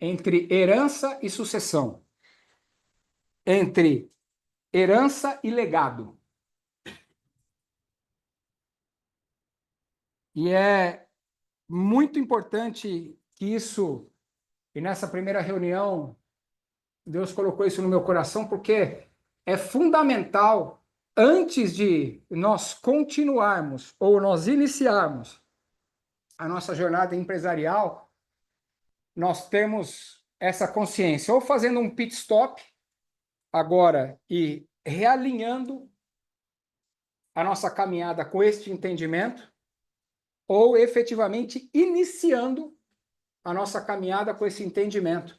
entre herança e sucessão, entre herança e legado. E é muito importante que isso, e nessa primeira reunião, Deus colocou isso no meu coração, porque é fundamental, antes de nós continuarmos ou nós iniciarmos a nossa jornada empresarial, nós temos essa consciência, ou fazendo um pit stop agora e realinhando a nossa caminhada com este entendimento, ou efetivamente iniciando a nossa caminhada com esse entendimento.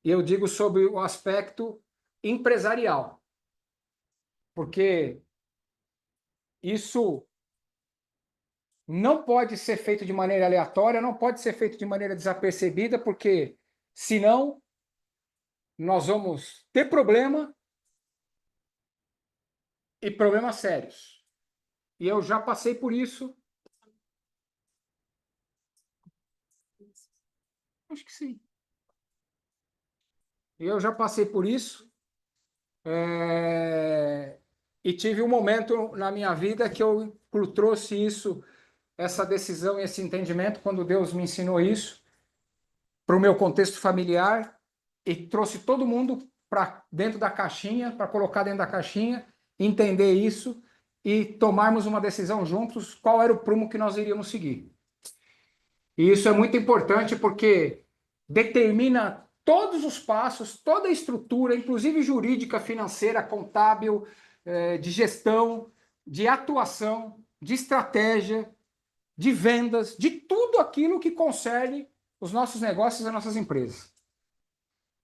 E eu digo sobre o aspecto empresarial, porque isso não pode ser feito de maneira aleatória, não pode ser feito de maneira desapercebida, porque senão nós vamos ter problema e problemas sérios. E eu já passei por isso. Acho que sim. Eu já passei por isso. E tive um momento na minha vida que eu trouxe isso, essa decisão e esse entendimento, quando Deus me ensinou isso, para o meu contexto familiar, e trouxe todo mundo para dentro da caixinha, para colocar dentro da caixinha, entender isso e tomarmos uma decisão juntos, qual era o prumo que nós iríamos seguir. E isso é muito importante porque determina todos os passos, toda a estrutura, inclusive jurídica, financeira, contábil, de gestão, de atuação, de estratégia, de vendas, de tudo aquilo que concerne os nossos negócios e as nossas empresas.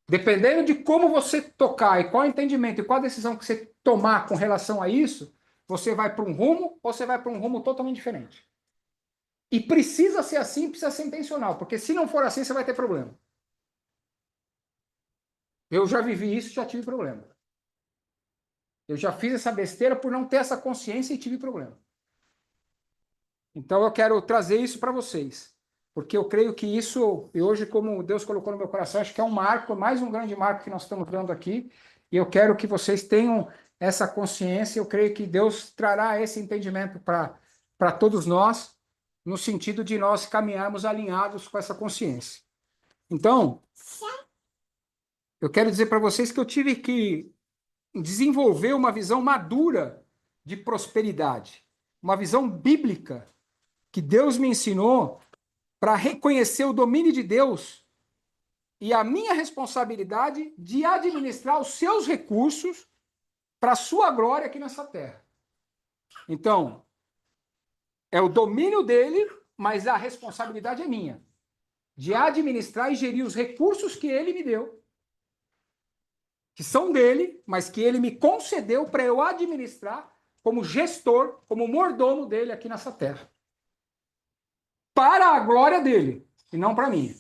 Dependendo de como você tocar e qual entendimento e qual decisão que você tomar com relação a isso, você vai para um rumo ou você vai para um rumo totalmente diferente. E precisa ser assim, precisa ser intencional, porque se não for assim, você vai ter problema. Eu já vivi isso, já tive problema. Eu já fiz essa besteira por não ter essa consciência e tive problema. Então eu quero trazer isso para vocês, porque eu creio que isso, e hoje, como Deus colocou no meu coração, acho que é um marco, mais um grande marco que nós estamos dando aqui, e eu quero que vocês tenham essa consciência. Eu creio que Deus trará esse entendimento para todos nós, no sentido de nós caminharmos alinhados com essa consciência. Então, eu quero dizer para vocês que eu tive que desenvolver uma visão madura de prosperidade, uma visão bíblica que Deus me ensinou para reconhecer o domínio de Deus e a minha responsabilidade de administrar os seus recursos para a sua glória aqui nessa terra. Então, é o domínio dele, mas a responsabilidade é minha, de administrar e gerir os recursos que ele me deu, que são dele, mas que ele me concedeu para eu administrar como gestor, como mordomo dele aqui nessa terra. Para a glória dele, e não para mim.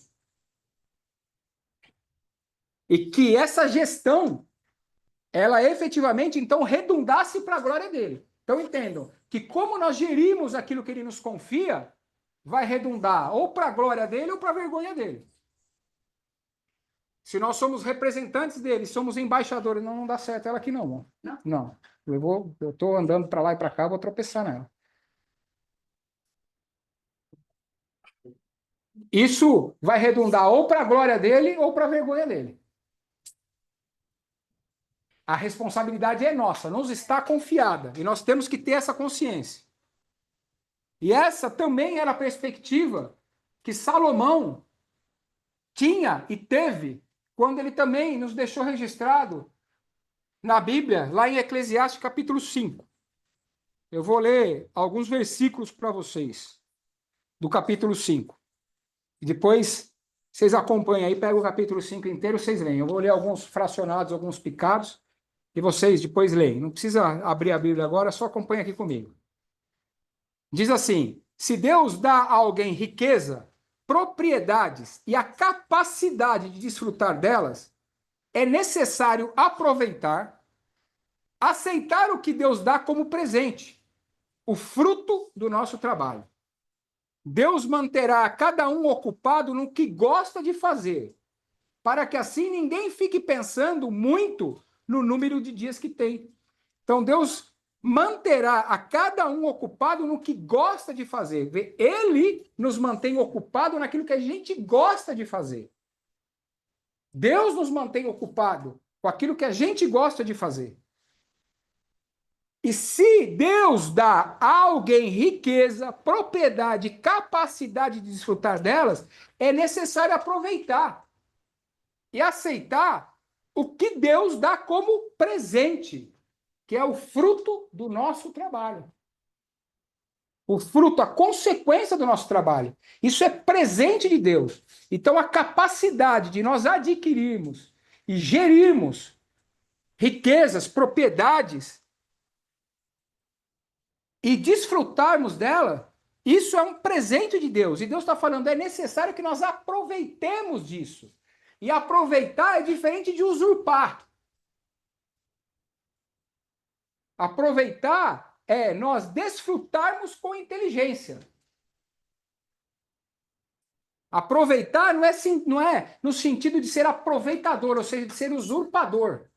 E que essa gestão, ela efetivamente, então, redundasse para a glória dele. Então, entendam que como nós gerimos aquilo que ele nos confia, vai redundar ou para a glória dele ou para a vergonha dele. Se nós somos representantes dele, somos embaixadores, não dá certo ela aqui não. Não. Eu estou andando para lá e para cá, vou tropeçar nela. Isso vai redundar ou para a glória dele ou para a vergonha dele. A responsabilidade é nossa, nos está confiada, e nós temos que ter essa consciência. E essa também era a perspectiva que Salomão tinha e teve quando ele também nos deixou registrado na Bíblia, lá em Eclesiastes capítulo 5. Eu vou ler alguns versículos para vocês, do capítulo 5. E depois vocês acompanham aí, pegam o capítulo 5 inteiro, vocês leem. Eu vou ler alguns fracionados, alguns picados, e vocês depois leem. Não precisa abrir a Bíblia agora, só acompanha aqui comigo. Diz assim: se Deus dá a alguém riqueza, propriedades e a capacidade de desfrutar delas, é necessário aproveitar, aceitar o que Deus dá como presente, o fruto do nosso trabalho. Deus manterá cada um ocupado no que gosta de fazer, para que assim ninguém fique pensando muito no número de dias que tem. Então, Deus manterá a cada um ocupado no que gosta de fazer. Ele nos mantém ocupado naquilo que a gente gosta de fazer. Deus nos mantém ocupado com aquilo que a gente gosta de fazer. E se Deus dá a alguém riqueza, propriedade, capacidade de desfrutar delas, é necessário aproveitar e aceitar o que Deus dá como presente, que é o fruto do nosso trabalho. O fruto, a consequência do nosso trabalho. Isso é presente de Deus. Então, a capacidade de nós adquirirmos e gerirmos riquezas, propriedades e desfrutarmos dela, isso é um presente de Deus. E Deus está falando, é necessário que nós aproveitemos disso. E aproveitar é diferente de usurpar. Aproveitar é nós desfrutarmos com inteligência. Aproveitar não é no sentido de ser aproveitador, ou seja, de ser usurpador.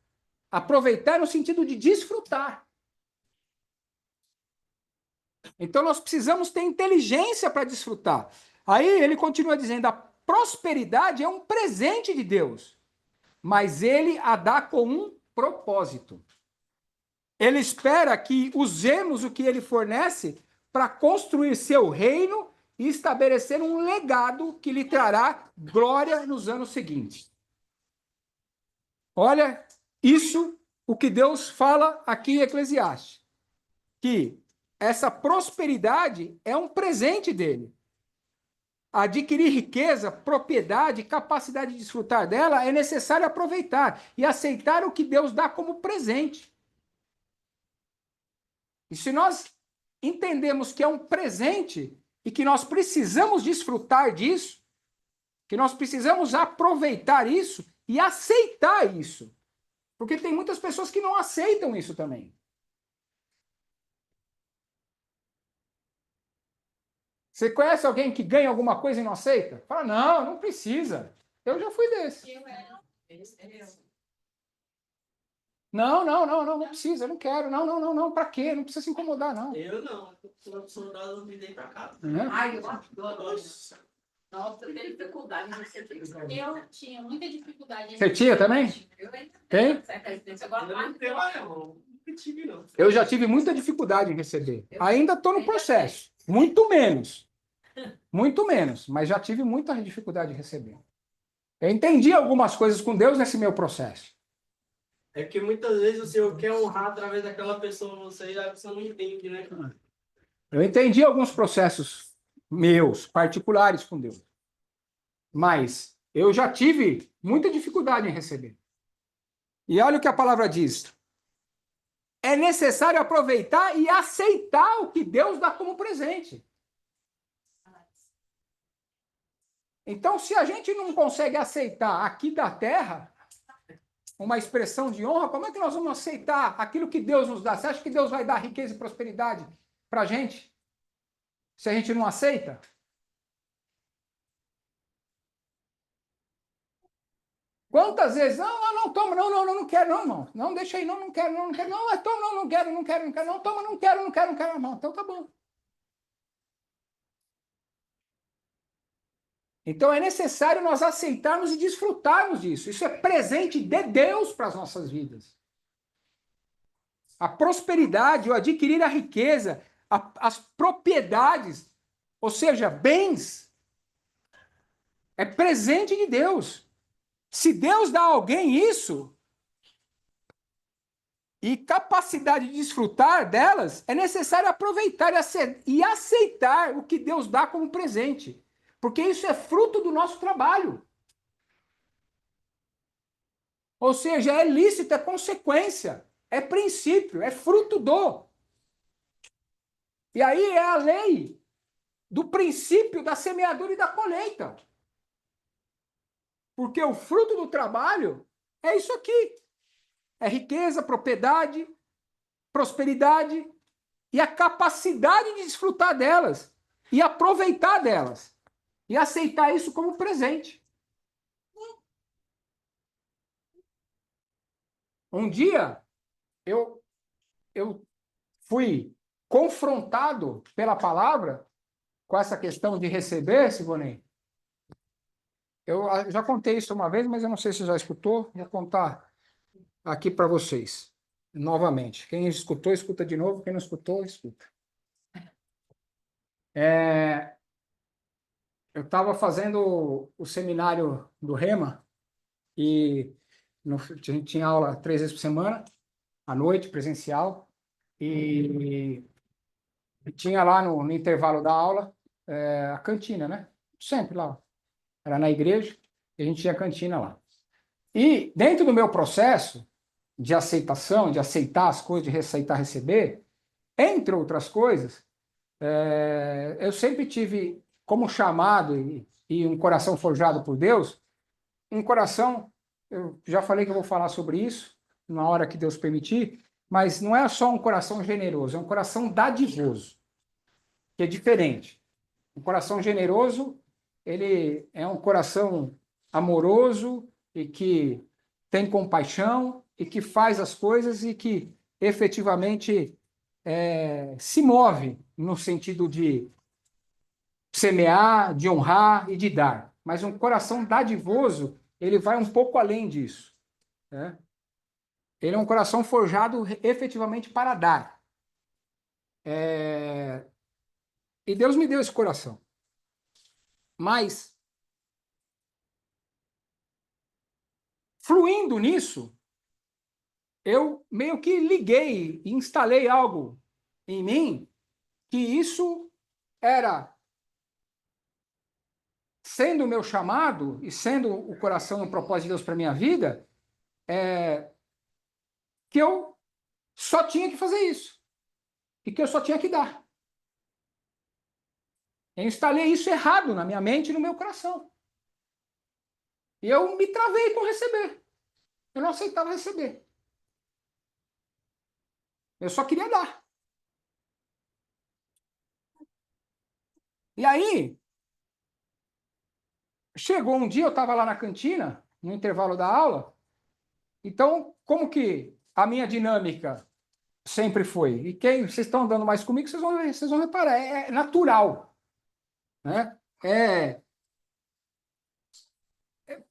Aproveitar no sentido de desfrutar. Então nós precisamos ter inteligência para desfrutar. Aí ele continua dizendo: a prosperidade é um presente de Deus, mas ele a dá com um propósito. Ele espera que usemos o que ele fornece para construir seu reino e estabelecer um legado que lhe trará glória nos anos seguintes. Olha, isso o que Deus fala aqui em Eclesiastes, que essa prosperidade é um presente dele. Adquirir riqueza, propriedade, capacidade de desfrutar dela é necessário aproveitar e aceitar o que Deus dá como presente. E se nós entendemos que é um presente e que nós precisamos desfrutar disso, que nós precisamos aproveitar isso e aceitar isso. Porque tem muitas pessoas que não aceitam isso também. Você conhece alguém que ganha alguma coisa e não aceita? Fala, não, não precisa. Eu já fui desse. Não precisa, eu não quero. Não, pra quê? Não precisa se incomodar, não. Eu não, eu sou eu me dei pra cá. Ai, eu adoro. Nossa, eu tenho dificuldade em receber. Eu tinha muita dificuldade em Você tinha também? Eu ainda Tem? Agora Eu não tenho mais, não. Nunca tive, não. Eu já tive muita dificuldade em receber. Ainda estou no processo. Muito menos. Muito menos. Mas já tive muita dificuldade em receber. Eu entendi algumas coisas com Deus nesse meu processo. É que muitas vezes o Senhor quer honrar através daquela pessoa você e a pessoa não entende, né? Eu entendi alguns processos meus, particulares com Deus. Mas eu já tive muita dificuldade em receber. E olha o que a palavra diz. É necessário aproveitar e aceitar o que Deus dá como presente. Então, se a gente não consegue aceitar aqui da terra uma expressão de honra, como é que nós vamos aceitar aquilo que Deus nos dá? Você acha que Deus vai dar riqueza e prosperidade para a gente? Se a gente não aceita? Quantas vezes? Não, toma, não quero, não, irmão. Não, deixa aí, não quero, não quero. Não, toma, não quero, não toma, não quero, irmão. Então tá bom. Então é necessário nós aceitarmos e desfrutarmos disso. Isso é presente de Deus para as nossas vidas. A prosperidade, o adquirir a riqueza, as propriedades, ou seja, bens, é presente de Deus. Se Deus dá a alguém isso, e capacidade de desfrutar delas, é necessário aproveitar e aceitar o que Deus dá como presente. Porque isso é fruto do nosso trabalho. Ou seja, é lícito, é consequência, é princípio, é fruto do. E aí é a lei do princípio da semeadura e da colheita. Porque o fruto do trabalho é isso aqui. É riqueza, propriedade, prosperidade e a capacidade de desfrutar delas e aproveitar delas e aceitar isso como presente. Um dia, eu fui confrontado pela palavra com essa questão de receber, Sigonei. Eu já contei isso uma vez, mas eu não sei se você já escutou. Vou contar aqui para vocês, novamente. Quem escutou, escuta de novo. Quem não escutou, escuta. Eu estava fazendo o seminário do Rema e a gente tinha aula 3 vezes por semana, à noite, presencial, e tinha lá no intervalo da aula a cantina, né? Sempre lá. Era na igreja e a gente tinha cantina lá. E dentro do meu processo de aceitação, de aceitar as coisas, de receitar, receber, entre outras coisas, eu sempre tive como chamado e um coração forjado por Deus, um coração, eu já falei que eu vou falar sobre isso, na hora que Deus permitir, mas não é só um coração generoso, é um coração dadivoso, que é diferente. Um coração generoso, ele é um coração amoroso e que tem compaixão e que faz as coisas e que efetivamente se move no sentido de semear, de honrar e de dar. Mas um coração dadivoso, ele vai um pouco além disso, né? Ele é um coração forjado efetivamente para dar. E Deus me deu esse coração. Mas, fluindo nisso, eu meio que liguei e instalei algo em mim que isso era, sendo o meu chamado e sendo o coração e o propósito de Deus para a minha vida, que eu só tinha que fazer isso. E que eu só tinha que dar. Eu instalei isso errado na minha mente e no meu coração. E eu me travei com receber. Eu não aceitava receber. Eu só queria dar. E aí, chegou um dia, eu estava lá na cantina, no intervalo da aula. Então, como que a minha dinâmica sempre foi? E quem vocês estão andando mais comigo, vocês vão reparar, é natural, né? É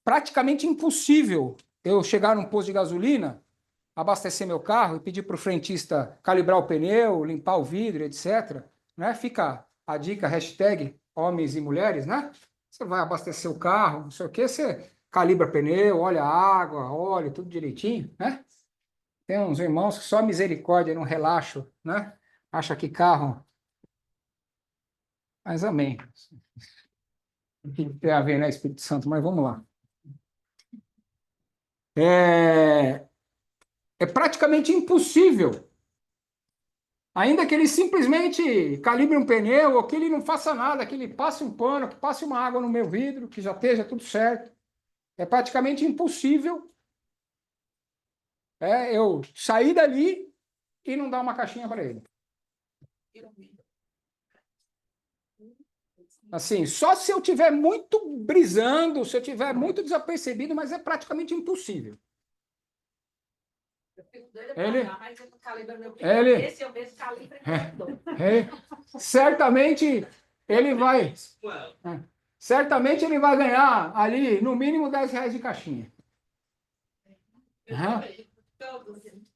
praticamente impossível eu chegar num posto de gasolina, abastecer meu carro e pedir para o frentista calibrar o pneu, limpar o vidro, etc. Né? Fica a dica, hashtag homens e mulheres, né? Você vai abastecer o carro, não sei o quê, você calibra pneu, olha a água, óleo, tudo direitinho, né? Tem uns irmãos que só misericórdia, não relaxo, né? Acha que carro... Mas amém. O que tem a ver, né, Espírito Santo? Mas vamos lá. É praticamente impossível. Ainda que ele simplesmente calibre um pneu, ou que ele não faça nada, que ele passe um pano, que passe uma água no meu vidro, que já esteja tudo certo. É praticamente impossível eu sair dali e não dar uma caixinha para ele. Assim, só se eu tiver muito brisando, se eu tiver muito desapercebido, mas é praticamente impossível. Certamente ele vai certamente ele vai ganhar ali no mínimo R$10 de caixinha.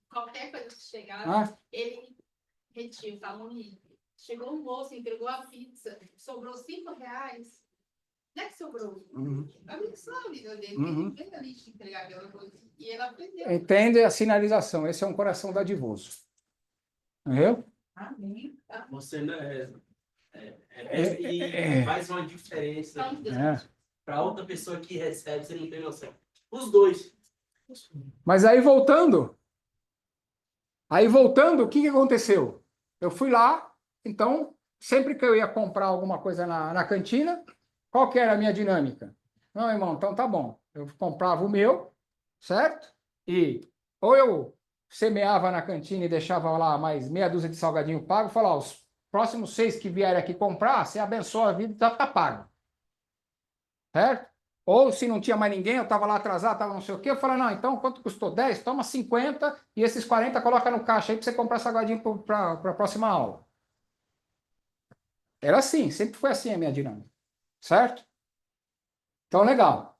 Qualquer coisa que chegar, ele retira, fala, chegou um moço, entregou a pizza, sobrou R$5. Não é que sobrou. Abençoa a vida dele, ele fez ali te entregar aquela coisa. E ela aprendeu. Entende a sinalização? Esse é um coração dadivoso. Entendeu? Amém. Você não faz uma diferença para outra pessoa que recebe, você não tem noção. Os dois. Mas aí voltando, o que aconteceu? Eu fui lá, então, sempre que eu ia comprar alguma coisa na cantina, qual que era a minha dinâmica? Não, irmão, então tá bom. Eu comprava o meu, certo? E ou eu semeava na cantina e deixava lá mais meia dúzia de salgadinho pago, falava, os próximos 6 que vierem aqui comprar, você abençoa a vida e tá pago. Certo? Ou se não tinha mais ninguém, eu estava lá atrasado, estava não sei o quê, eu falei, não, então quanto custou 10? Toma 50 e esses 40 coloca no caixa aí para você comprar salgadinho para a próxima aula. Era assim, sempre foi assim a minha dinâmica, certo? Então, legal.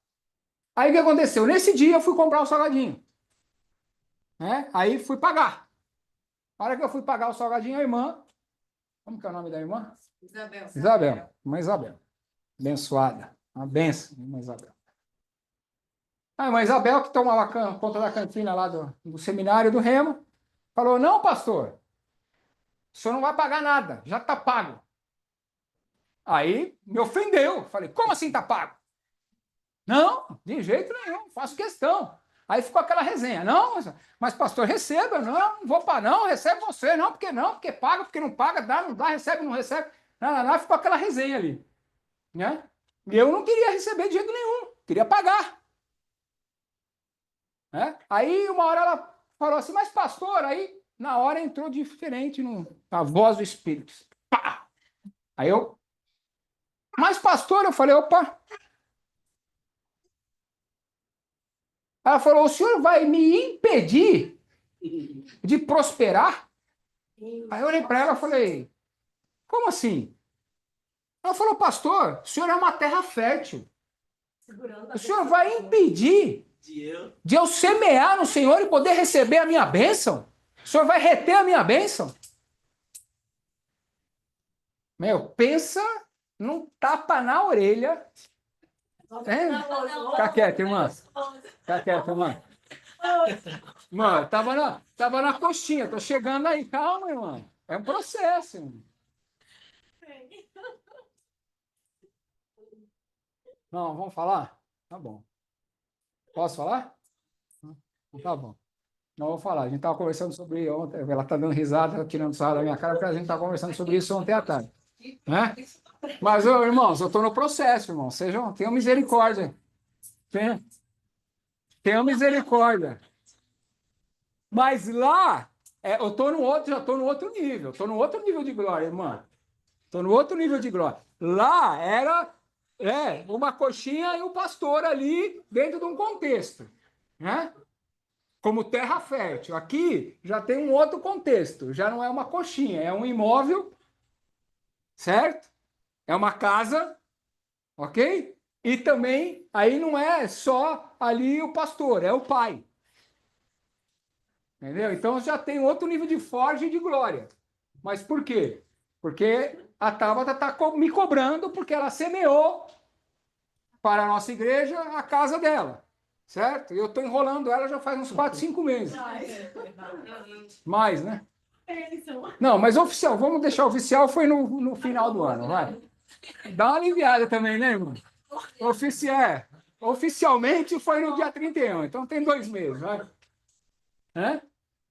Aí o que aconteceu? Nesse dia eu fui comprar o salgadinho, né? Aí fui pagar. Na hora que eu fui pagar o salgadinho, a irmã, como que é o nome da irmã? Isabel. Isabel, irmã Isabel. Abençoada. Uma benção, irmã Isabel. A irmã Isabel, que tomava conta da cantina lá do seminário do Remo, falou: não, pastor, o senhor não vai pagar nada, já está pago. Aí me ofendeu. Falei: como assim está pago? Não, de jeito nenhum, faço questão. Aí ficou aquela resenha. Não, mas pastor, receba. Não, não vou pagar, não, recebe você. Não, porque paga, porque não paga, dá, não dá, recebe, não recebe. Não, ficou aquela resenha ali. Né? E eu não queria receber de jeito nenhum, queria pagar. Né? Aí uma hora ela falou assim, mas pastor, aí na hora entrou diferente a voz do Espírito. Pá! Aí eu, mas pastor, eu falei, opa. Ela falou, o senhor vai me impedir de prosperar? Aí eu olhei para ela e falei, como assim? Ela falou, pastor, o senhor é uma terra fértil. O senhor vai impedir de eu semear no Senhor e poder receber a minha bênção? O senhor vai reter a minha bênção? Meu, pensa num tapa na orelha. Fica quieto, irmã. Fica quieto, irmã. Mano, tava na coxinha, tô chegando aí. Calma, irmã. É um processo, irmão. Não, vamos falar? Tá bom. Posso falar? Tá bom. Não vou falar. A gente estava conversando sobre ontem. Ela está dando risada, tirando sarro da minha cara, porque a gente estava conversando sobre isso ontem à tarde. Né? Mas, irmãos, eu estou no processo, irmão. Tenham misericórdia. Tenham misericórdia. Mas lá, eu estou já estou no outro nível. Estou no outro nível de glória, irmã. Estou no outro nível de glória. Lá era uma coxinha e um pastor ali dentro de um contexto. Né? Como terra fértil. Aqui já tem um outro contexto. Já não é uma coxinha, é um imóvel, certo? É uma casa, ok? E também, aí não é só ali o pastor, é o pai. Entendeu? Então já tem outro nível de forja e de glória. Mas por quê? Porque a Tabata está me cobrando porque ela semeou para a nossa igreja a casa dela. Certo? E eu estou enrolando ela já faz uns 4, 5 meses. Mais, né? Não, mas oficial, vamos deixar oficial, foi no final do ano, vai. Dá uma aliviada também, né, irmão? Oficialmente foi no dia 31, então tem 2 meses, vai.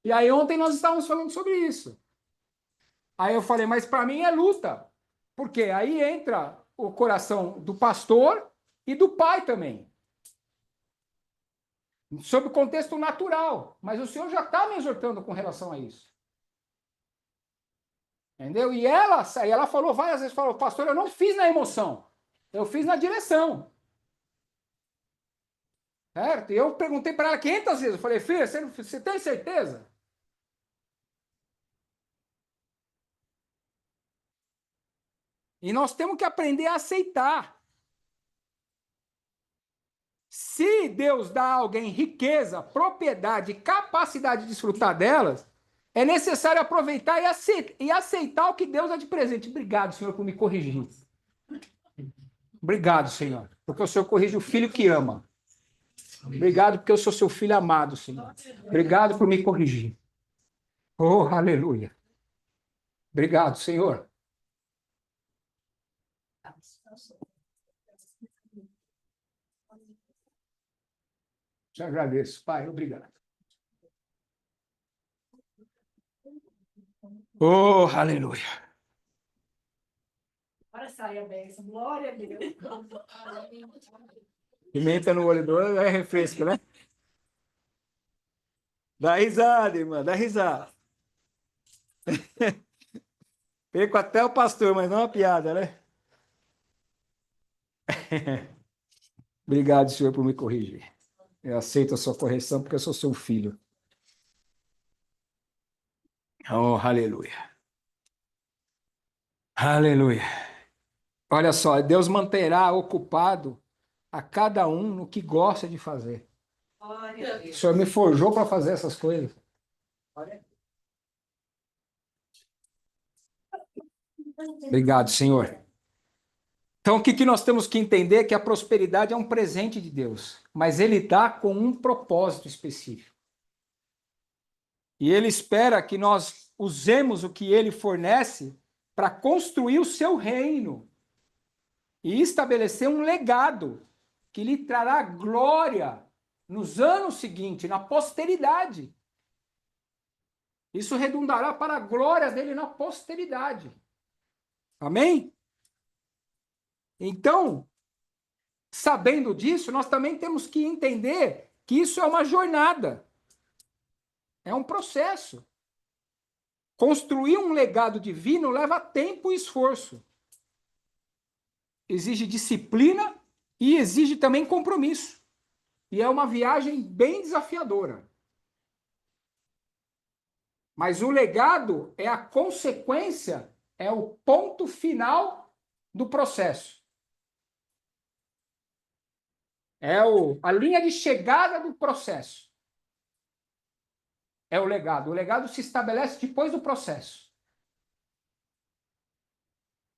E aí ontem nós estávamos falando sobre isso. Aí eu falei, mas para mim é luta. Porque aí entra o coração do pastor e do pai também. Sob o contexto natural. Mas o Senhor já está me exortando com relação a isso. Entendeu? E ela falou várias vezes, pastor, eu não fiz na emoção. Eu fiz na direção. Certo? E eu perguntei para ela 500 vezes. Eu falei, filha, você tem certeza? E nós temos que aprender a aceitar. Se Deus dá a alguém riqueza, propriedade, capacidade de desfrutar delas, é necessário aproveitar e aceitar o que Deus dá de presente. Obrigado, Senhor, por me corrigir. Obrigado, Senhor, porque o Senhor corrige o filho que ama. Obrigado porque eu sou seu filho amado, Senhor. Obrigado por me corrigir. Oh, aleluia. Obrigado, Senhor. Te agradeço, Pai. Obrigado. Oh, aleluia. Agora sai a bênção. Glória a Deus. Pimenta no olho do olho é refresco, né? Dá risada, irmã, dá risada. Perco até o pastor, mas não a piada, né? Obrigado, senhor, por me corrigir. Eu aceito a sua correção porque eu sou seu filho. Oh, aleluia. Aleluia. Olha só, Deus manterá ocupado a cada um no que gosta de fazer. O Senhor me forjou para fazer essas coisas. Obrigado, Senhor. Então, o que nós temos que entender é que a prosperidade é um presente de Deus, mas Ele dá com um propósito específico. E Ele espera que nós usemos o que Ele fornece para construir o seu reino e estabelecer um legado que lhe trará glória nos anos seguintes, na posteridade. Isso redundará para a glória dele na posteridade. Amém? Então, sabendo disso, nós também temos que entender que isso é uma jornada. É um processo. Construir um legado divino leva tempo e esforço. Exige disciplina e exige também compromisso. E é uma viagem bem desafiadora. Mas o legado é a consequência, é o ponto final do processo. É a linha de chegada do processo. É o legado. O legado se estabelece depois do processo.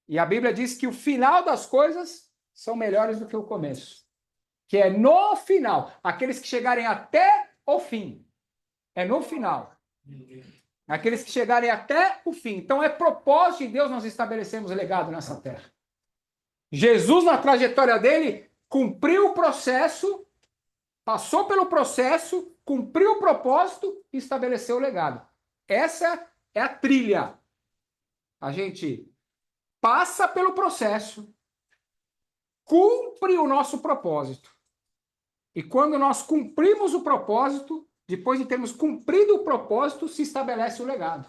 E a Bíblia diz que o final das coisas são melhores do que o começo. Que é no final. Aqueles que chegarem até o fim. É no final. Aqueles que chegarem até o fim. Então é propósito de Deus nós estabelecemos legado nessa terra. Jesus, na trajetória dele, cumpriu o processo, passou pelo processo, cumpriu o propósito e estabeleceu o legado. Essa é a trilha. A gente passa pelo processo, cumpre o nosso propósito. E quando nós cumprimos o propósito, depois de termos cumprido o propósito, se estabelece o legado.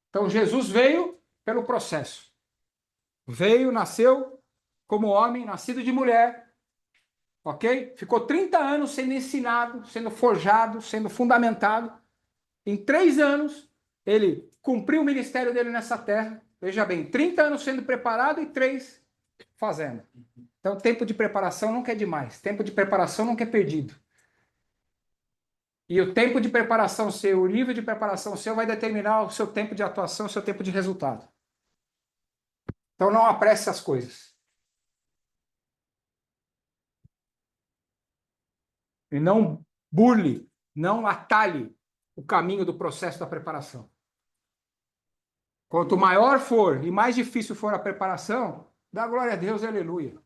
Então Jesus veio pelo processo. Veio, nasceu como homem, nascido de mulher, ok? Ficou 30 anos sendo ensinado, sendo forjado, sendo fundamentado. Em 3 anos, ele cumpriu o ministério dele nessa terra. Veja bem, 30 anos sendo preparado e 3 fazendo. Então, tempo de preparação nunca é demais. Tempo de preparação nunca é perdido. E o tempo de preparação seu, o nível de preparação seu vai determinar o seu tempo de atuação, o seu tempo de resultado. Então, não apresse as coisas. E não burle, não atalhe o caminho do processo da preparação. Quanto maior for e mais difícil for a preparação, dá glória a Deus e aleluia.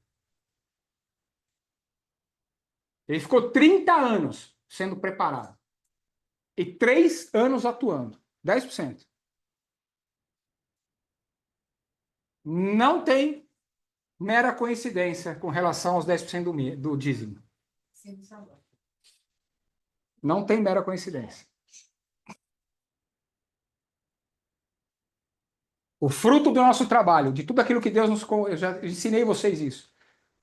Ele ficou 30 anos sendo preparado. E 3 anos atuando. 10%. Não tem mera coincidência com relação aos 10% do dízimo. Não tem mera coincidência. O fruto do nosso trabalho, de tudo aquilo que Deus nos... Eu já ensinei vocês isso.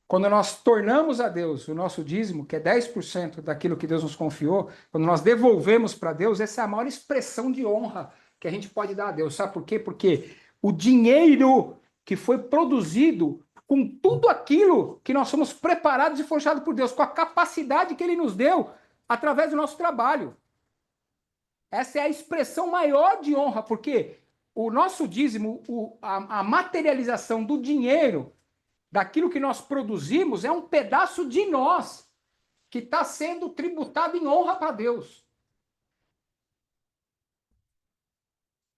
Quando nós tornamos a Deus o nosso dízimo, que é 10% daquilo que Deus nos confiou, quando nós devolvemos para Deus, essa é a maior expressão de honra que a gente pode dar a Deus. Sabe por quê? Porque o dinheiro que foi produzido com tudo aquilo que nós somos preparados e forjados por Deus, com a capacidade que Ele nos deu através do nosso trabalho. Essa é a expressão maior de honra, porque o nosso dízimo, a materialização do dinheiro, daquilo que nós produzimos, é um pedaço de nós que está sendo tributado em honra para Deus.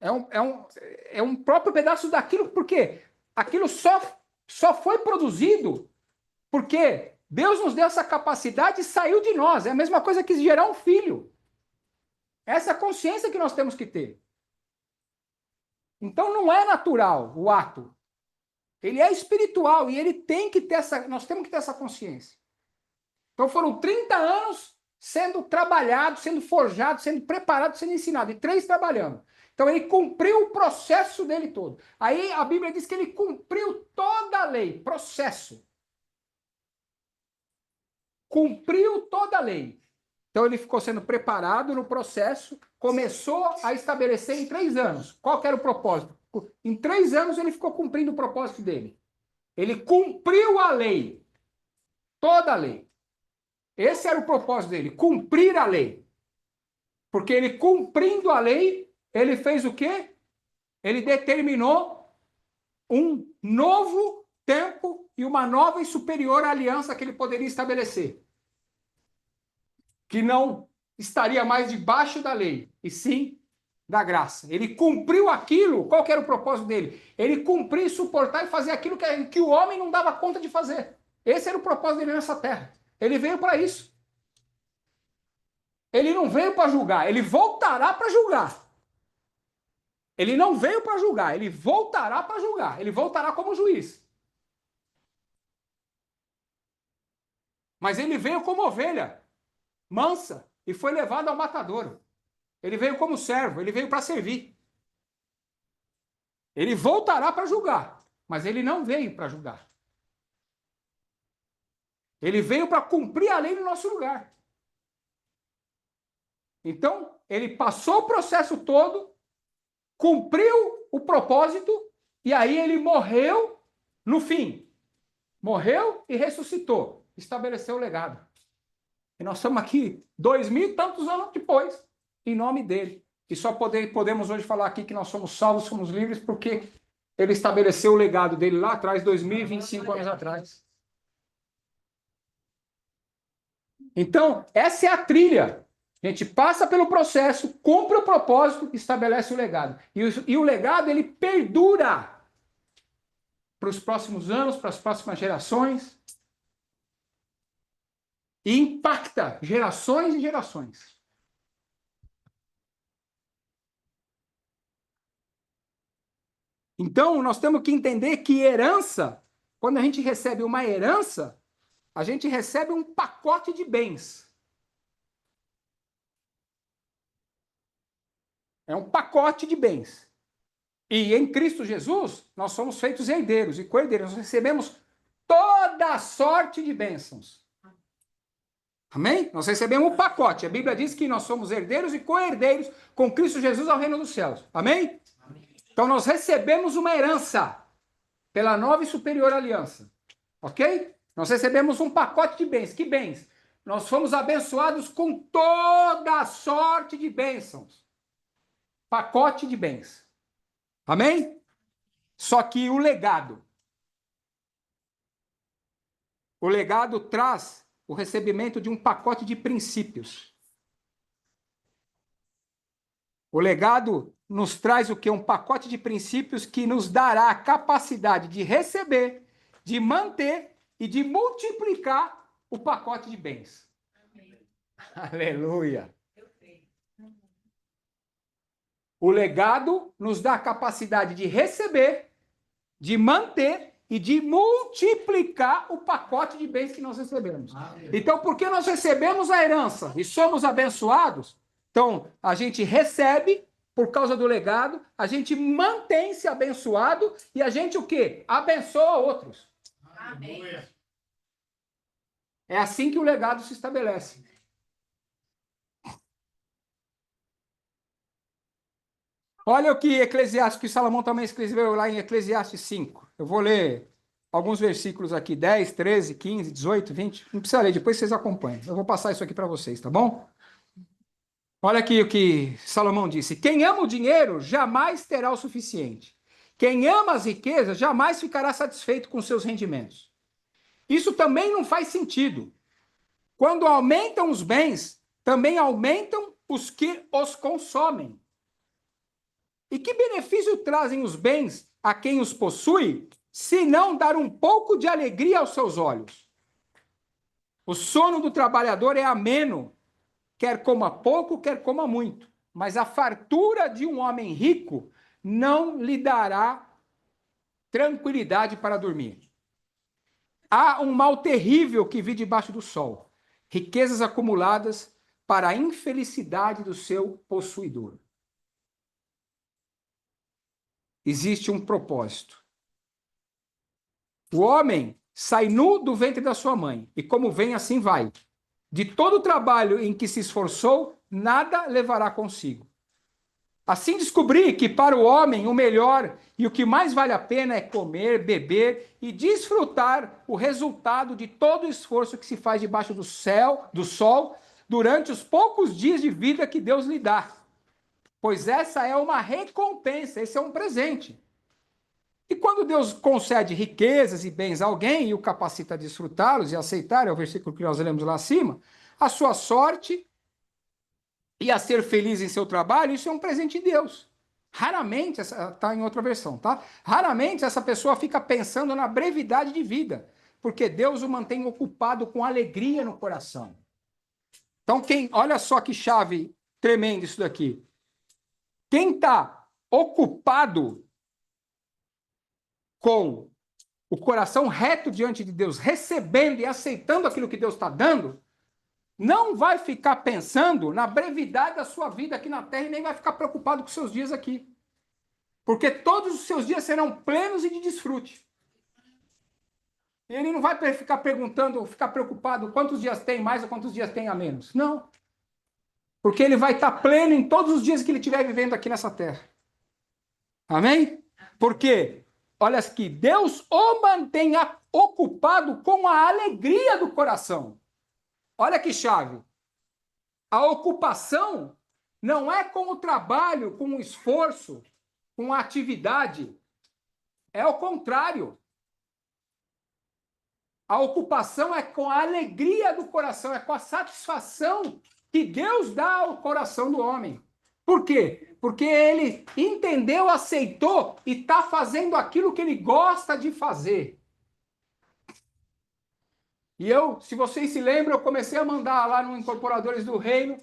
É um próprio pedaço daquilo, porque aquilo só foi produzido porque Deus nos deu essa capacidade e saiu de nós. É a mesma coisa que gerar um filho. Essa consciência que nós temos que ter. Então não é natural o ato. Ele é espiritual e ele tem que ter nós temos que ter essa consciência. Então foram 30 anos sendo trabalhado, sendo forjado, sendo preparado, sendo ensinado. E 3 trabalhando. Então ele cumpriu o processo dele todo. Aí a Bíblia diz que ele cumpriu toda a lei, processo. cumpriu toda a lei. Então ele ficou sendo preparado no processo, começou a estabelecer em 3 anos. Qual que era o propósito? Em 3 anos ele ficou cumprindo o propósito dele. Ele cumpriu a lei. Toda a lei. Esse era o propósito dele, cumprir a lei. Porque ele cumprindo a lei, ele fez o quê? Ele determinou um novo tempo e uma nova e superior aliança que ele poderia estabelecer. Que não estaria mais debaixo da lei, e sim da graça. Ele cumpriu aquilo, qual que era o propósito dele? Ele cumprir, suportar e fazer aquilo que o homem não dava conta de fazer. Esse era o propósito dele nessa terra. Ele veio para isso. Ele não veio para julgar, ele voltará para julgar. Ele não veio para julgar, ele voltará para julgar. Ele voltará como juiz. Mas ele veio como ovelha, mansa, e foi levado ao matadouro. Ele veio como servo, ele veio para servir. Ele voltará para julgar, mas ele não veio para julgar. Ele veio para cumprir a lei no nosso lugar. Então, ele passou o processo todo, cumpriu o propósito, e aí ele morreu no fim. Morreu e ressuscitou. Estabeleceu o legado. E nós estamos aqui 2000 e tantos anos depois, em nome dele. E só podemos hoje falar aqui que nós somos salvos, somos livres, porque ele estabeleceu o legado dele lá atrás, 2025 anos atrás. Então, essa é a trilha. A gente passa pelo processo, cumpre o propósito, estabelece o legado. E o legado, ele perdura para os próximos anos, para as próximas gerações. E impacta gerações e gerações. Então, nós temos que entender que herança, quando a gente recebe uma herança, a gente recebe um pacote de bens. É um pacote de bens. E em Cristo Jesus, nós somos feitos herdeiros e co-herdeiros. Nós recebemos toda a sorte de bênçãos. Amém? Nós recebemos um pacote. A Bíblia diz que nós somos herdeiros e co-herdeiros com Cristo Jesus ao reino dos céus. Amém? Então nós recebemos uma herança pela nova e superior aliança. Ok? Nós recebemos um pacote de bens. Que bens? Nós fomos abençoados com toda a sorte de bênçãos. Pacote de bens. Amém? Só que o legado. O legado traz o recebimento de um pacote de princípios. O legado nos traz o quê? Um pacote de princípios que nos dará a capacidade de receber, de manter e de multiplicar o pacote de bens. Amém. Aleluia! O legado nos dá a capacidade de receber, de manter e de multiplicar o pacote de bens que nós recebemos. Então, porque nós recebemos a herança e somos abençoados, então a gente recebe por causa do legado, a gente mantém-se abençoado e a gente o quê? Abençoa outros. Amém. É assim que o legado se estabelece. Olha o que Eclesiastes, que Salomão também escreveu lá em Eclesiastes 5. Eu vou ler alguns versículos aqui, 10, 13, 15, 18, 20. Não precisa ler, depois vocês acompanham. Eu vou passar isso aqui para vocês, tá bom? Olha aqui o que Salomão disse. Quem ama o dinheiro jamais terá o suficiente. Quem ama as riquezas jamais ficará satisfeito com seus rendimentos. Isso também não faz sentido. Quando aumentam os bens, também aumentam os que os consomem. E que benefício trazem os bens a quem os possui, se não dar um pouco de alegria aos seus olhos? O sono do trabalhador é ameno, quer coma pouco, quer coma muito. Mas a fartura de um homem rico não lhe dará tranquilidade para dormir. Há um mal terrível que vi debaixo do sol, riquezas acumuladas para a infelicidade do seu possuidor. Existe um propósito. O homem sai nu do ventre da sua mãe, e como vem, assim vai. De todo o trabalho em que se esforçou, nada levará consigo. Assim descobri que para o homem o melhor e o que mais vale a pena é comer, beber e desfrutar o resultado de todo o esforço que se faz debaixo do sol, durante os poucos dias de vida que Deus lhe dá. Pois essa é uma recompensa, esse é um presente. E quando Deus concede riquezas e bens a alguém e o capacita a desfrutá-los e aceitar, é o versículo que nós lemos lá acima, a sua sorte e a ser feliz em seu trabalho, isso é um presente de Deus. Raramente, está em outra versão, tá? Raramente essa pessoa fica pensando na brevidade de vida, porque Deus o mantém ocupado com alegria no coração. Então, olha só que chave tremenda isso daqui. Quem está ocupado com o coração reto diante de Deus, recebendo e aceitando aquilo que Deus está dando, não vai ficar pensando na brevidade da sua vida aqui na Terra e nem vai ficar preocupado com os seus dias aqui. Porque todos os seus dias serão plenos e de desfrute. E ele não vai ficar perguntando, ficar preocupado quantos dias tem mais ou quantos dias tem a menos. Não. Porque ele vai estar pleno em todos os dias que ele estiver vivendo aqui nessa Terra. Amém? Por quê? Olha aqui, Deus o mantém ocupado com a alegria do coração. Olha que chave. A ocupação não é com o trabalho, com o esforço, com a atividade. É o contrário. A ocupação é com a alegria do coração, é com a satisfação que Deus dá ao coração do homem. Por quê? Porque ele entendeu, aceitou e está fazendo aquilo que ele gosta de fazer. E se vocês se lembram, eu comecei a mandar lá no Incorporadores do Reino,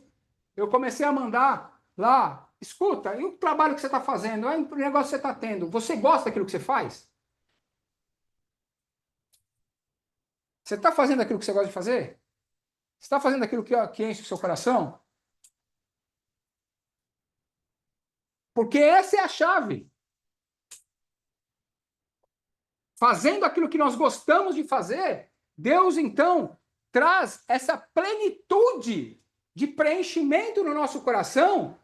eu comecei a mandar lá, escuta, e o trabalho que você está fazendo, o negócio que você está tendo, você gosta daquilo que você faz? Você está fazendo aquilo que você gosta de fazer? Você está fazendo aquilo que enche o seu coração? Porque essa é a chave. Fazendo aquilo que nós gostamos de fazer, Deus, então, traz essa plenitude de preenchimento no nosso coração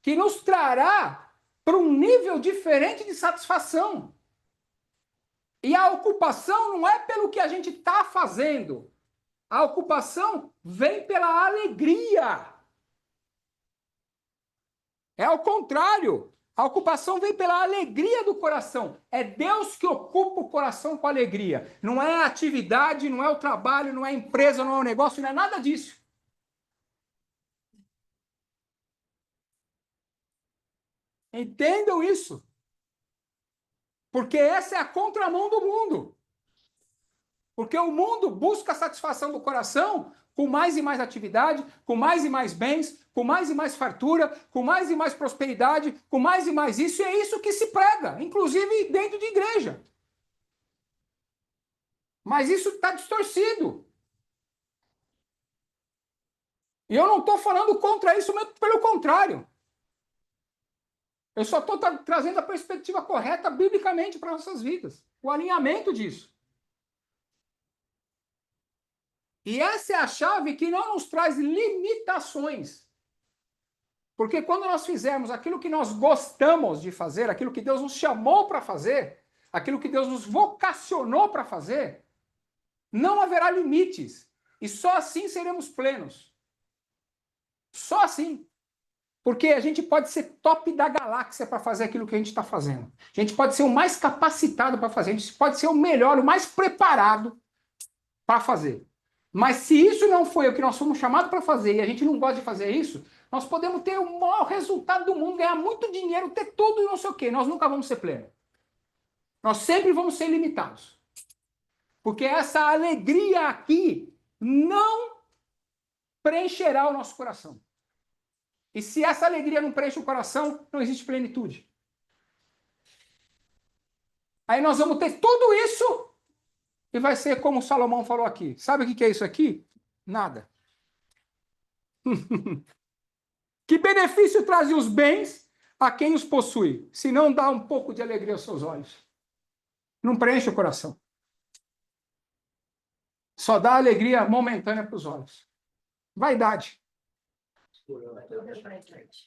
que nos trará para um nível diferente de satisfação. E a ocupação não é pelo que a gente está fazendo. A ocupação vem pela alegria. É ao contrário. A ocupação vem pela alegria do coração. É Deus que ocupa o coração com alegria. Não é a atividade, não é o trabalho, não é a empresa, não é o negócio, não é nada disso. Entendam isso. Porque essa é a contramão do mundo. Porque o mundo busca a satisfação do coração com mais e mais atividade, com mais e mais bens, com mais e mais fartura, com mais e mais prosperidade, com mais e mais isso, e é isso que se prega, inclusive dentro de igreja. Mas isso está distorcido. E eu não estou falando contra isso, mas pelo contrário. Eu só estou trazendo a perspectiva correta biblicamente para nossas vidas, o alinhamento disso. E essa é a chave que não nos traz limitações. Porque quando nós fizermos aquilo que nós gostamos de fazer, aquilo que Deus nos chamou para fazer, aquilo que Deus nos vocacionou para fazer, não haverá limites. E só assim seremos plenos. Só assim. Porque a gente pode ser top da galáxia para fazer aquilo que a gente está fazendo. A gente pode ser o mais capacitado para fazer. A gente pode ser o melhor, o mais preparado para fazer. Mas se isso não foi o que nós fomos chamados para fazer e a gente não gosta de fazer isso, nós podemos ter o maior resultado do mundo, ganhar muito dinheiro, ter tudo e não sei o quê. Nós nunca vamos ser plenos. Nós sempre vamos ser limitados. Porque essa alegria aqui não preencherá o nosso coração. E se essa alegria não preenche o coração, não existe plenitude. Aí nós vamos ter tudo isso e vai ser como Salomão falou aqui. Sabe o que é isso aqui? Nada. Que benefício trazem os bens a quem os possui, se não dá um pouco de alegria aos seus olhos? Não preenche o coração. Só dá alegria momentânea para os olhos. Vaidade.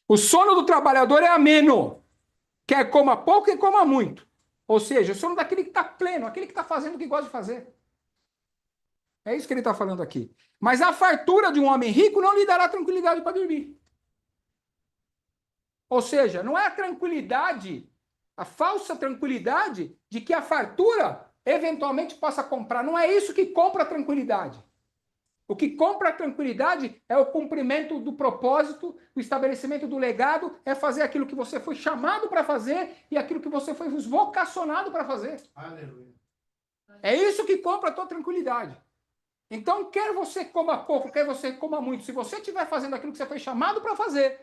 O sono do trabalhador é ameno. Quer coma pouco, quer coma muito. Ou seja, o sono daquele que está pleno, aquele que está fazendo o que gosta de fazer. É isso que ele está falando aqui. Mas a fartura de um homem rico não lhe dará tranquilidade para dormir. Ou seja, não é a tranquilidade, a falsa tranquilidade de que a fartura eventualmente possa comprar. Não é isso que compra a tranquilidade. O que compra a tranquilidade é o cumprimento do propósito, o estabelecimento do legado, é fazer aquilo que você foi chamado para fazer e aquilo que você foi vocacionado para fazer. Aleluia. É isso que compra a tua tranquilidade. Então, quer você coma pouco, quer você coma muito, se você estiver fazendo aquilo que você foi chamado para fazer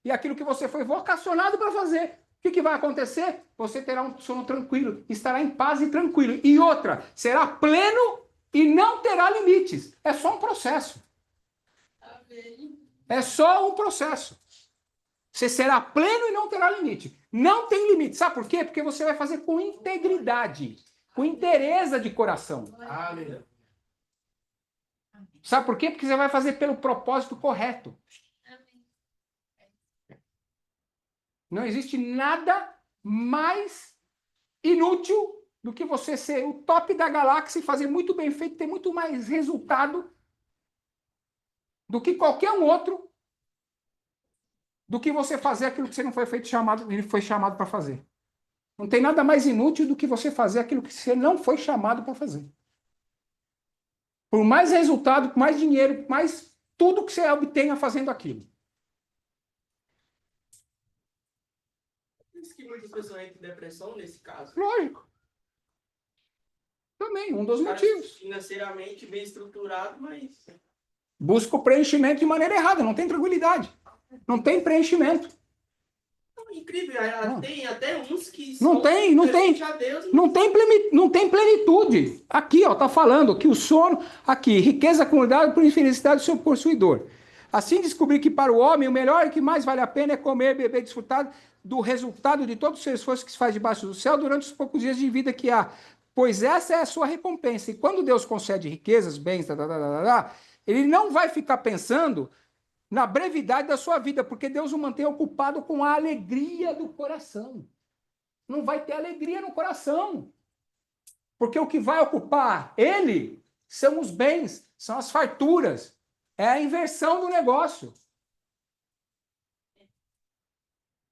e aquilo que você foi vocacionado para fazer, o que vai acontecer? Você terá um sono tranquilo, estará em paz e tranquilo. E outra, será pleno e não terá limites. É só um processo. Amém. É só um processo. Você será pleno e não terá limite. Não tem limite. Sabe por quê? Porque você vai fazer com integridade, com inteireza de coração. Aleluia. Sabe por quê? Porque você vai fazer pelo propósito correto. Não existe nada mais inútil do que você ser o top da galáxia e fazer muito bem feito, ter muito mais resultado do que qualquer um outro, do que você fazer aquilo que você não foi chamado para fazer. Não tem nada mais inútil do que você fazer aquilo que você não foi chamado para fazer. Por mais resultado, por mais dinheiro, por mais tudo que você obtenha fazendo aquilo. Por isso que muitas pessoas entram em depressão nesse caso. Lógico. Também, um dos Os caras motivos. financeiramente bem estruturado, mas Busca o preenchimento de maneira errada, não tem tranquilidade. Não tem preenchimento. incrível. Tem até uns que Não tem, não tem. a Deus, Não tem plenitude. Aqui, ó, tá falando que o sono, aqui, riqueza acumulada por infelicidade do seu possuidor. Assim descobri que para o homem o melhor e que mais vale a pena é comer, beber, desfrutar do resultado de todo o seu esforço que se faz debaixo do céu durante os poucos dias de vida que há. Pois essa é a sua recompensa. E quando Deus concede riquezas, bens, ele não vai ficar pensando na brevidade da sua vida, porque Deus o mantém ocupado com a alegria do coração. Não vai ter alegria no coração. Porque o que vai ocupar ele são os bens, são as farturas. É a inversão do negócio.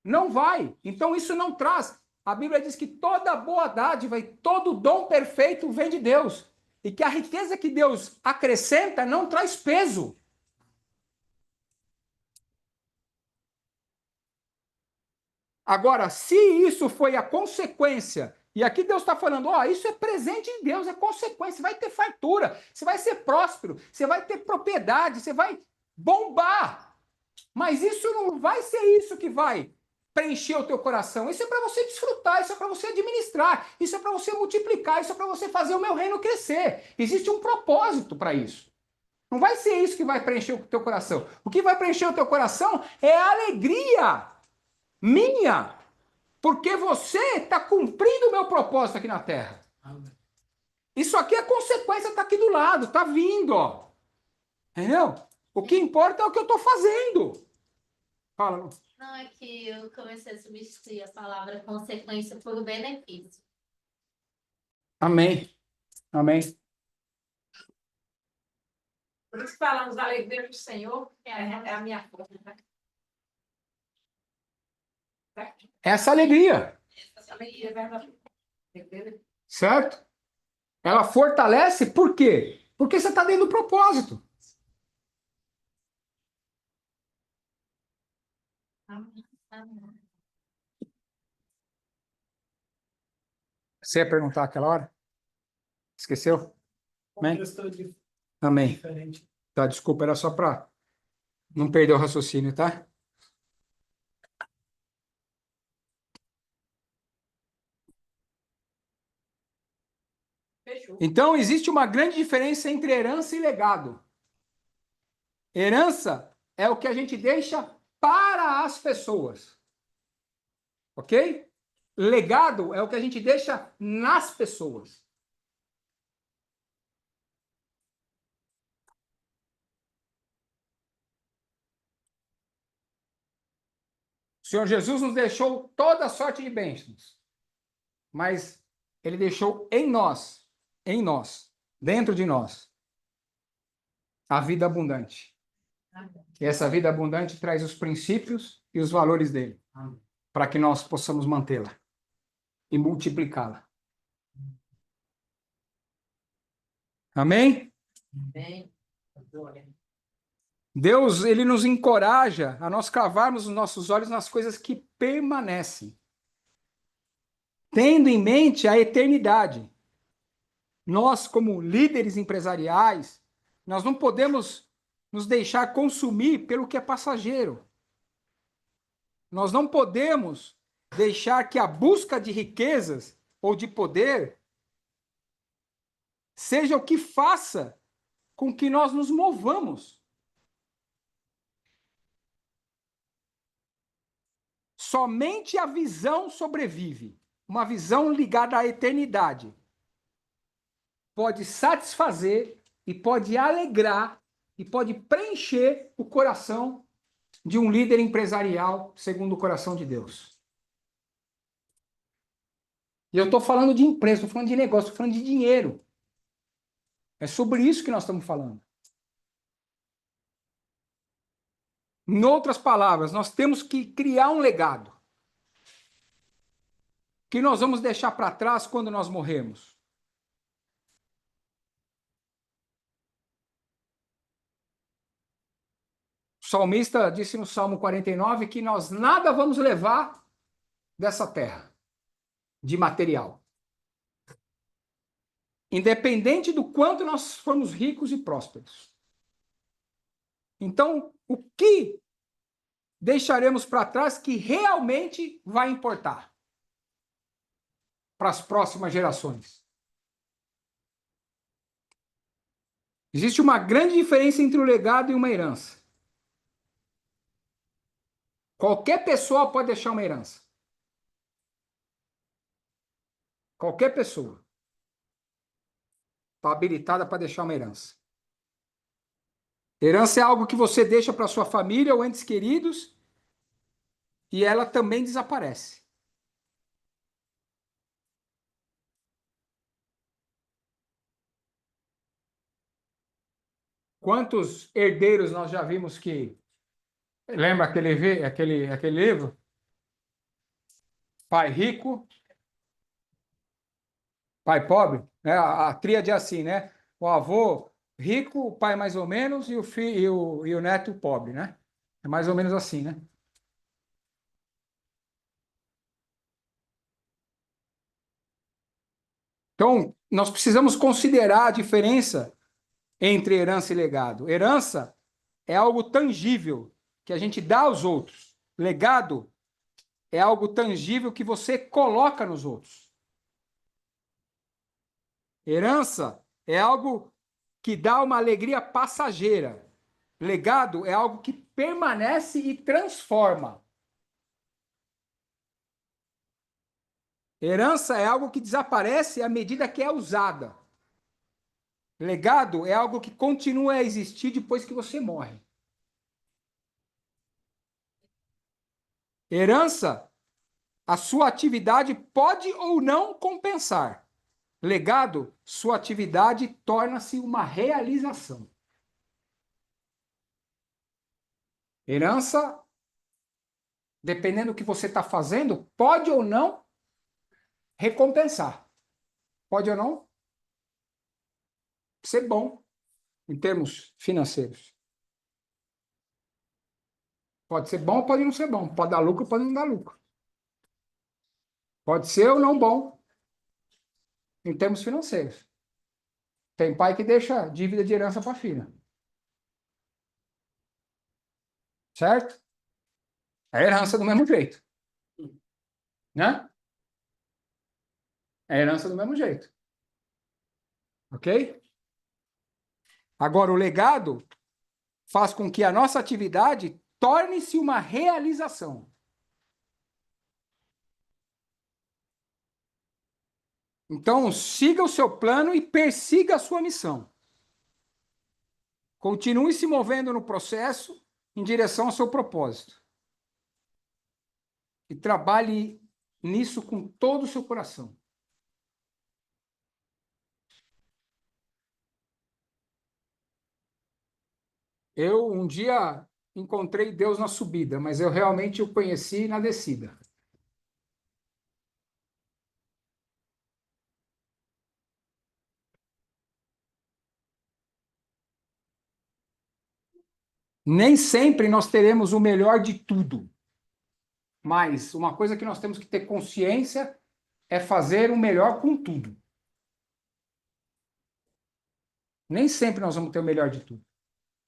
Não vai. Então isso não traz. A Bíblia diz que toda boa dádiva e todo dom perfeito vem de Deus. E que a riqueza que Deus acrescenta não traz peso. Agora, se isso foi a consequência, e aqui Deus está falando, ó, isso é presente de Deus, é consequência, você vai ter fartura, você vai ser próspero, você vai ter propriedade, você vai bombar. Mas isso não vai ser isso que vai preencher o teu coração. Isso é para você desfrutar, isso é para você administrar, isso é para você multiplicar, isso é para você fazer o meu reino crescer. Existe um propósito para isso. Não vai ser isso que vai preencher o teu coração. O que vai preencher o teu coração é a alegria minha, porque você está cumprindo o meu propósito aqui na Terra. Isso aqui é consequência, está aqui do lado, está vindo, ó. Entendeu? O que importa é o que eu estou fazendo. Fala, Lu. Não, é que eu comecei a substituir a palavra consequência por benefício. Amém. Amém. Por isso falamos da alegria do Senhor, que é a minha força. Né? Essa alegria, Essa alegria é verdadeira. certo? Ela fortalece, por quê? Porque você está dentro do propósito. Você ia perguntar aquela hora? Esqueceu? Amém? Amém. diferente. Tá, desculpa, era só para não perder o raciocínio, tá? Fechou. Então, existe uma grande diferença entre herança e legado. Herança é o que a gente deixa para as pessoas. Ok? Legado é o que a gente deixa nas pessoas. Senhor Jesus nos deixou toda sorte de bênçãos, mas Ele deixou em nós, dentro de nós, a vida abundante. E essa vida abundante traz os princípios e os valores dele, para que nós possamos mantê-la e multiplicá-la. Amém? Amém. Deus, ele nos encoraja a nós cravarmos os nossos olhos nas coisas que permanecem, tendo em mente a eternidade. Nós, como líderes empresariais, nós não podemos nos deixar consumir pelo que é passageiro. Nós não podemos deixar que a busca de riquezas ou de poder seja o que faça com que nós nos movamos. Somente a visão sobrevive. Uma visão ligada à eternidade pode satisfazer e pode alegrar e pode preencher o coração de um líder empresarial segundo o coração de Deus. E eu estou falando de empresa, estou falando de negócio, estou falando de dinheiro. É sobre isso que nós estamos falando. Em outras palavras, nós temos que criar um legado que nós vamos deixar para trás quando nós morrermos. O salmista disse no Salmo 49 que nós nada vamos levar dessa terra, de material. Independente do quanto nós formos ricos e prósperos. Então, o que deixaremos para trás que realmente vai importar para as próximas gerações? Existe uma grande diferença entre o legado e uma herança. Qualquer pessoa pode deixar uma herança. Qualquer pessoa está habilitada para deixar uma herança. Herança é algo que você deixa para sua família ou entes queridos e ela também desaparece. Quantos herdeiros nós já vimos que... Lembra aquele livro? Pai rico, pai pobre? A tríade é assim, né? O avô rico, o pai mais ou menos e o filho e o neto pobre, né? É mais ou menos assim, né? Então, nós precisamos considerar a diferença entre herança e legado. Herança é algo tangível que a gente dá aos outros. Legado é algo tangível que você coloca nos outros. Herança é algo que dá uma alegria passageira. Legado é algo que permanece e transforma. Herança é algo que desaparece à medida que é usada. Legado é algo que continua a existir depois que você morre. Herança, a sua atividade pode ou não compensar. Legado, sua atividade torna-se uma realização. Herança, dependendo do que você está fazendo, pode ou não recompensar. Pode ou não ser bom em termos financeiros. Pode ser bom ou pode não ser bom. Pode dar lucro ou pode não dar lucro. Pode ser ou não bom em termos financeiros. Tem pai que deixa dívida de herança para a filha. Certo? É herança do mesmo jeito. Né? É herança do mesmo jeito. Ok? Agora, o legado faz com que a nossa atividade torne-se uma realização. Então, siga o seu plano e persiga a sua missão. Continue se movendo no processo em direção ao seu propósito. e trabalhe nisso com todo o seu coração. Eu um dia encontrei Deus na subida, mas eu realmente o conheci na descida. Nem sempre nós teremos o melhor de tudo, mas uma coisa que nós temos que ter consciência é fazer o melhor com tudo. Nem sempre nós vamos ter o melhor de tudo,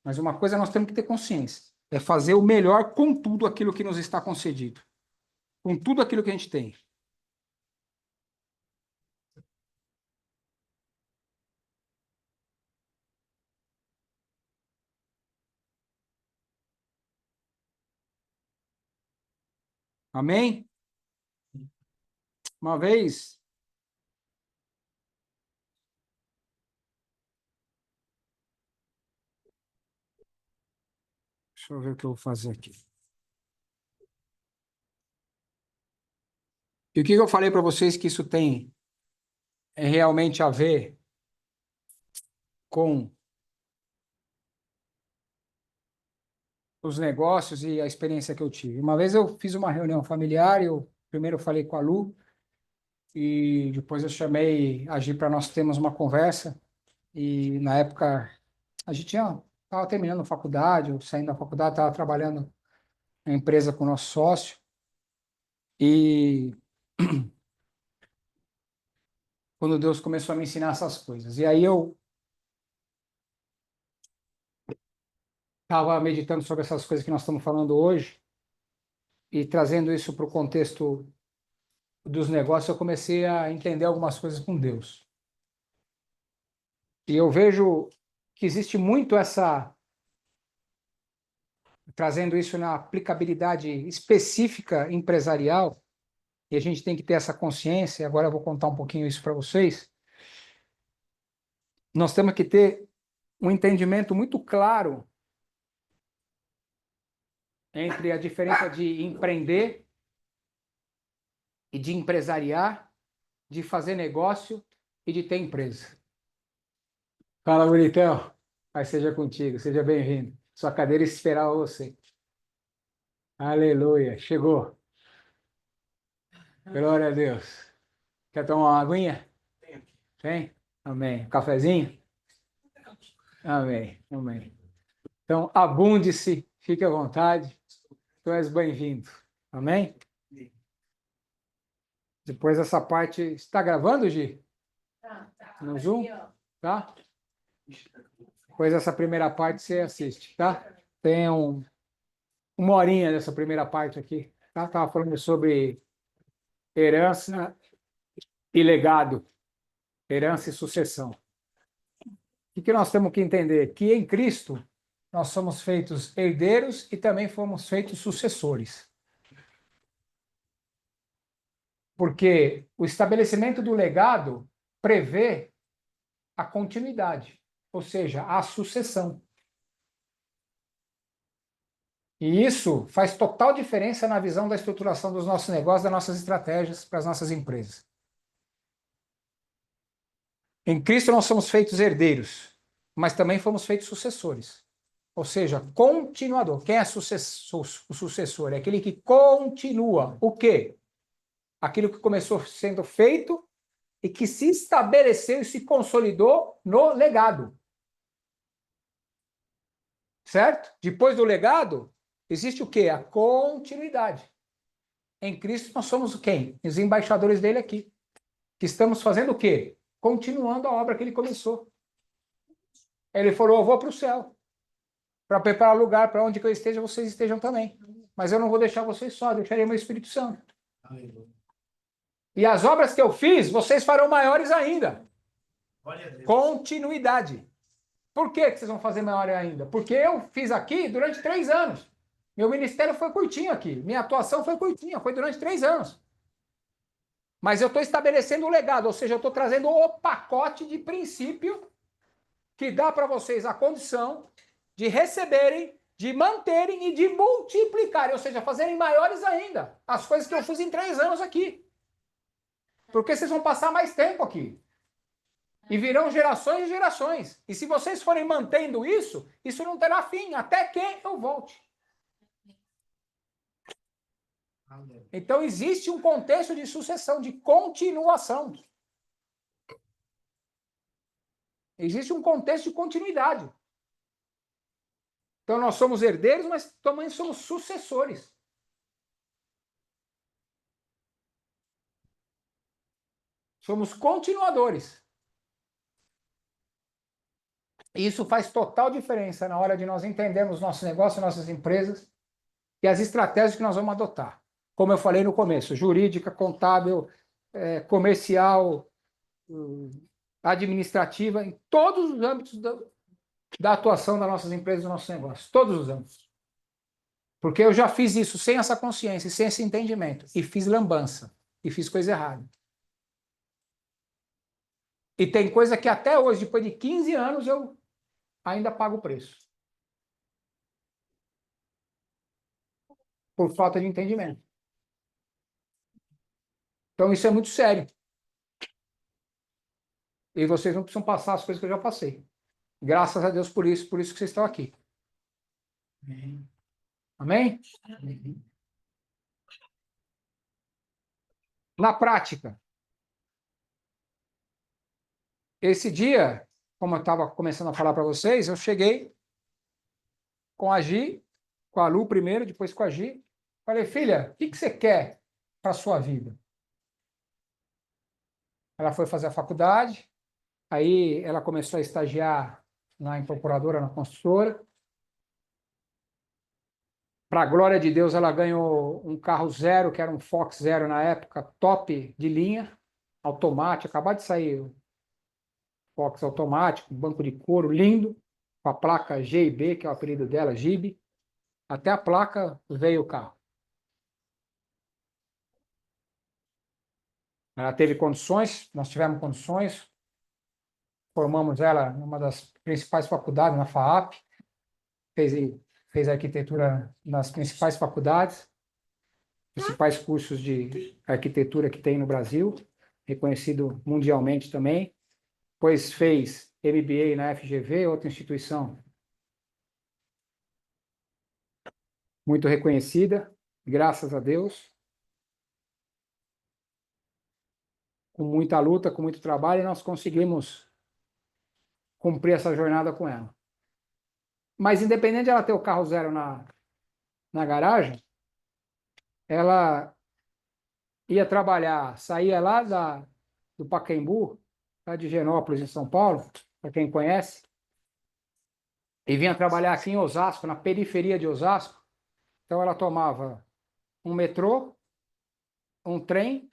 mas uma coisa nós temos que ter consciência, é fazer o melhor com tudo aquilo que nos está concedido, com tudo aquilo que a gente tem. Amém? Uma vez, deixa eu ver o que eu vou fazer aqui. E o que eu falei para vocês que isso tem realmente a ver com os negócios e a experiência que eu tive. Uma vez eu fiz uma reunião familiar, eu primeiro falei com a Lu e depois eu chamei a Gi para nós termos uma conversa. E na época a gente estava terminando a faculdade, eu saindo da faculdade, estava trabalhando na empresa com o nosso sócio. E quando Deus começou a me ensinar essas coisas. E aí eu estava meditando sobre essas coisas que nós estamos falando hoje e trazendo isso para o contexto dos negócios, eu comecei a entender algumas coisas com Deus. E eu vejo que existe muito trazendo isso na aplicabilidade específica empresarial, e a gente tem que ter essa consciência. Agora eu vou contar um pouquinho isso para vocês. Nós temos que ter um entendimento muito claro entre a diferença de empreender e de empresariar, de fazer negócio e de ter empresa. Fala, bonitão. Paz seja contigo, seja bem-vindo. Sua cadeira esperava você. Aleluia, chegou. Glória a Deus. Quer tomar uma aguinha? Tem? Amém. Cafezinho? Amém, amém. Então, abunde-se, fique à vontade. Tu és bem-vindo. Amém? Depois essa parte... Está gravando, Gi? Tá. No Zoom? Tá? Depois essa primeira parte você assiste, tá? Tem uma horinha dessa primeira parte aqui, tá? Estava falando sobre herança e legado, herança e sucessão. O que nós temos que entender? Que em Cristo nós somos feitos herdeiros e também fomos feitos sucessores. Porque o estabelecimento do legado prevê a continuidade, ou seja, a sucessão. E isso faz total diferença na visão da estruturação dos nossos negócios, das nossas estratégias para as nossas empresas. Em Cristo nós somos feitos herdeiros, mas também fomos feitos sucessores. Ou seja, continuador. Quem é o sucessor? É aquele que continua. O quê? Aquilo que começou sendo feito e que se estabeleceu e se consolidou no legado. Certo? Depois do legado, existe o quê? A continuidade. Em Cristo nós somos quem? Os embaixadores dele aqui. Que estamos fazendo o quê? Continuando a obra que ele começou. Ele falou, eu vou para o céu. Para preparar lugar para onde que eu esteja, vocês estejam também. Mas eu não vou deixar vocês só, deixarei meu Espírito Santo. E as obras que eu fiz, vocês farão maiores ainda. Continuidade. Por que vocês vão fazer maior ainda? Porque eu fiz aqui durante 3 anos. Meu ministério foi curtinho aqui. Minha atuação foi curtinha, foi durante 3 anos. Mas eu estou estabelecendo o legado, ou seja, eu estou trazendo o pacote de princípio que dá para vocês a condição de receberem de manterem e de multiplicarem, ou seja, fazerem maiores ainda as coisas que eu fiz em 3 anos aqui. Porque vocês vão passar mais tempo aqui. E virão gerações e gerações. E se vocês forem mantendo isso, isso não terá fim, até que eu volte. Então existe um contexto de sucessão, de continuação. Existe um contexto de continuidade. Então nós somos herdeiros, mas também somos sucessores. Somos continuadores. E isso faz total diferença na hora de nós entendermos nossos negócios, nossas empresas e as estratégias que nós vamos adotar. Como eu falei no começo, jurídica, contábil, comercial, administrativa, em todos os âmbitos da atuação das nossas empresas e dos nossos negócios. Todos os âmbitos. Porque eu já fiz isso sem essa consciência, sem esse entendimento. E fiz lambança. E fiz coisa errada. E tem coisa que até hoje, depois de 15 anos, eu ainda pago o preço. Por falta de entendimento. Então isso é muito sério. E vocês não precisam passar as coisas que eu já passei. Graças a Deus por isso que vocês estão aqui. Amém? Na prática, esse dia, como eu estava começando a falar para vocês, eu cheguei com a Gi, com a Lu primeiro, depois com a Gi. Falei, filha, o que você quer para a sua vida? Ela foi fazer a faculdade, aí ela começou a estagiar na incorporadora, na construtora. Para a glória de Deus, ela ganhou um carro zero, que era um Fox Zero na época, top de linha, automático, acabou de sair o Fox automático, banco de couro, lindo, com a placa GIB, que é o apelido dela, GIB. Até a placa veio o carro. Ela teve condições, nós tivemos condições, formamos ela numa das principais faculdades, na FAAP, fez arquitetura nas principais faculdades, principais cursos de arquitetura que tem no Brasil, reconhecido mundialmente também. Depois fez MBA na FGV, outra instituição muito reconhecida, graças a Deus. Com muita luta, com muito trabalho, nós conseguimos cumprir essa jornada com ela. Mas independente de ela ter o carro zero na garagem, ela ia trabalhar, saía lá do Pacaembu, lá de Genópolis, em São Paulo, para quem conhece, e vinha trabalhar aqui em Osasco, na periferia de Osasco. Então ela tomava um metrô, um trem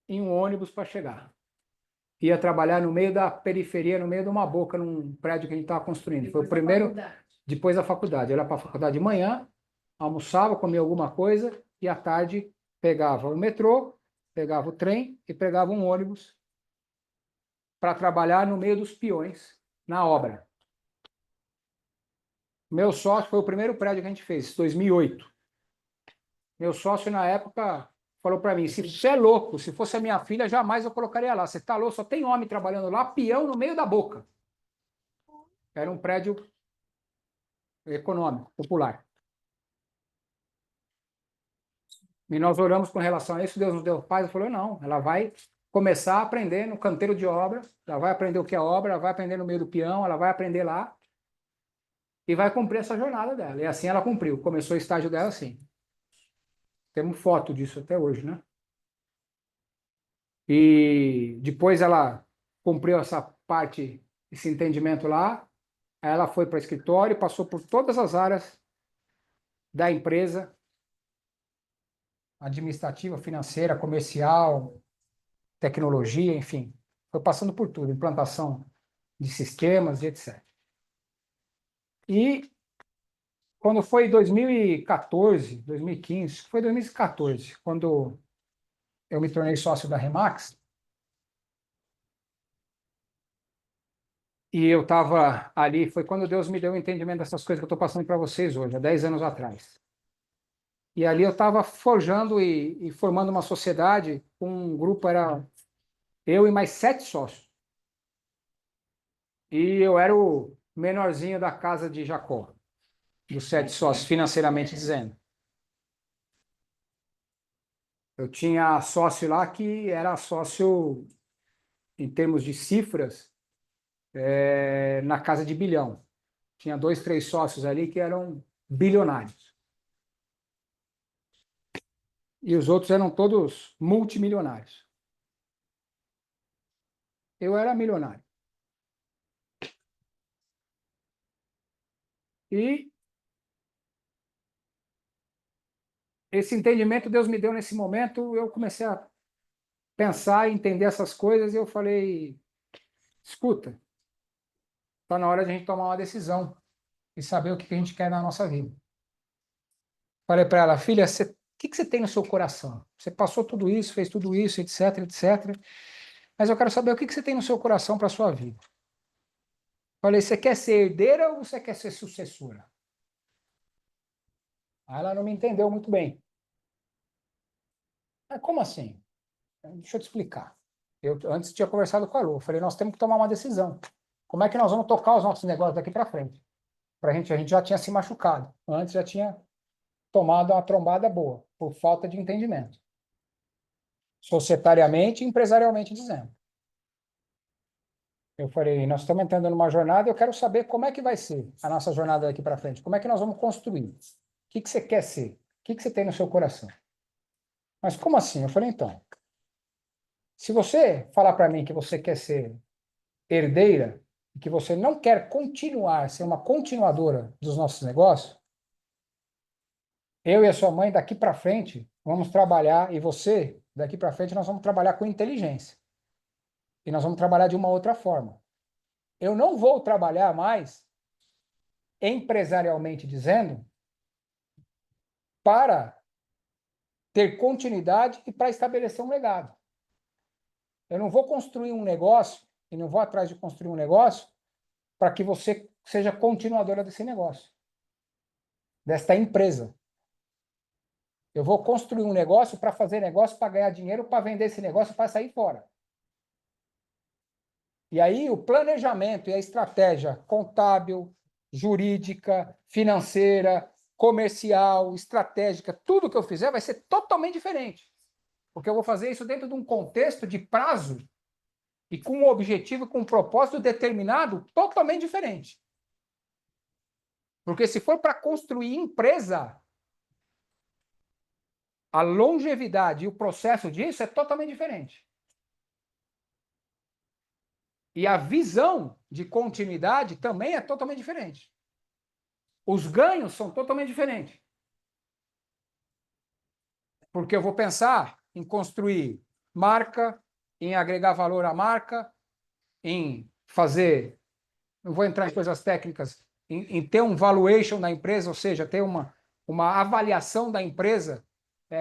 e um ônibus para chegar. Ia trabalhar no meio da periferia, no meio de uma boca, num prédio que a gente estava construindo. Foi o primeiro, depois da faculdade. Eu ia para a faculdade de manhã, almoçava, comia alguma coisa, e à tarde pegava o metrô, pegava o trem e pegava um ônibus para trabalhar no meio dos peões, na obra. Meu sócio foi o primeiro prédio que a gente fez, 2008. Meu sócio, na época, falou para mim, se você é louco, se fosse a minha filha, jamais eu colocaria lá. Você está louco, só tem homem trabalhando lá, peão no meio da boca. Era um prédio econômico, popular. E nós oramos com relação a isso, Deus nos deu paz, e falou, não, ela vai começar a aprender no canteiro de obra, ela vai aprender o que é obra, ela vai aprender no meio do peão, ela vai aprender lá, e vai cumprir essa jornada dela. E assim ela cumpriu, começou o estágio dela assim. Temos foto disso até hoje, né? E depois ela cumpriu essa parte, esse entendimento lá, aí ela foi para o escritório, passou por todas as áreas da empresa, administrativa, financeira, comercial, tecnologia, enfim. Foi passando por tudo, implantação de sistemas e etc. E quando foi 2014, 2015, foi 2014, quando eu me tornei sócio da Remax, E eu estava ali, foi quando Deus me deu o entendimento dessas coisas que eu estou passando para vocês hoje, há 10 anos atrás. E ali eu estava forjando e formando uma sociedade, um grupo, era eu e mais 7 sócios. E eu era o menorzinho da casa de Jacó, dos 7 sócios, financeiramente dizendo. Eu tinha sócio lá que era sócio, em termos de cifras, na casa de bilhão. Tinha 2, 3 sócios ali que eram bilionários. E os outros eram todos multimilionários. Eu era milionário. E esse entendimento Deus me deu nesse momento, eu comecei a pensar e entender essas coisas, e eu falei, escuta, está na hora de a gente tomar uma decisão e saber o que a gente quer na nossa vida. Falei para ela, filha, o que você tem no seu coração? Você passou tudo isso, fez tudo isso, etc, etc. Mas eu quero saber o que você tem no seu coração para a sua vida. Falei, você quer ser herdeira ou você quer ser sucessora? Aí ela não me entendeu muito bem. Mas como assim? Deixa eu te explicar. Eu antes tinha conversado com a Lu. Falei, nós temos que tomar uma decisão. Como é que nós vamos tocar os nossos negócios daqui para frente? A gente já tinha se machucado. Antes já tinha tomado uma trombada boa, por falta de entendimento. Societariamente e empresarialmente dizendo. Eu falei, nós estamos entrando numa jornada, eu quero saber como é que vai ser a nossa jornada daqui para frente. Como é que nós vamos construir? O que você quer ser? O que você tem no seu coração? Mas como assim? Eu falei, então, se você falar para mim que você quer ser herdeira, e que você não quer continuar, ser uma continuadora dos nossos negócios, eu e a sua mãe daqui para frente vamos trabalhar, e você daqui para frente nós vamos trabalhar com inteligência. E nós vamos trabalhar de uma outra forma. Eu não vou trabalhar mais, empresarialmente dizendo, para ter continuidade e para estabelecer um legado. Eu não vou construir um negócio, e não vou atrás de construir um negócio, para que você seja continuadora desse negócio, desta empresa. Eu vou construir um negócio para fazer negócio, para ganhar dinheiro, para vender esse negócio, para sair fora. E aí o planejamento e a estratégia contábil, jurídica, financeira, comercial, estratégica, tudo que eu fizer vai ser totalmente diferente. Porque eu vou fazer isso dentro de um contexto de prazo e com um objetivo, com um propósito determinado totalmente diferente. Porque se for para construir empresa, a longevidade e o processo disso é totalmente diferente. E a visão de continuidade também é totalmente diferente. Os ganhos são totalmente diferentes. Porque eu vou pensar em construir marca, em agregar valor à marca, em fazer, não vou entrar em coisas técnicas, em ter um valuation da empresa, ou seja, ter uma avaliação da empresa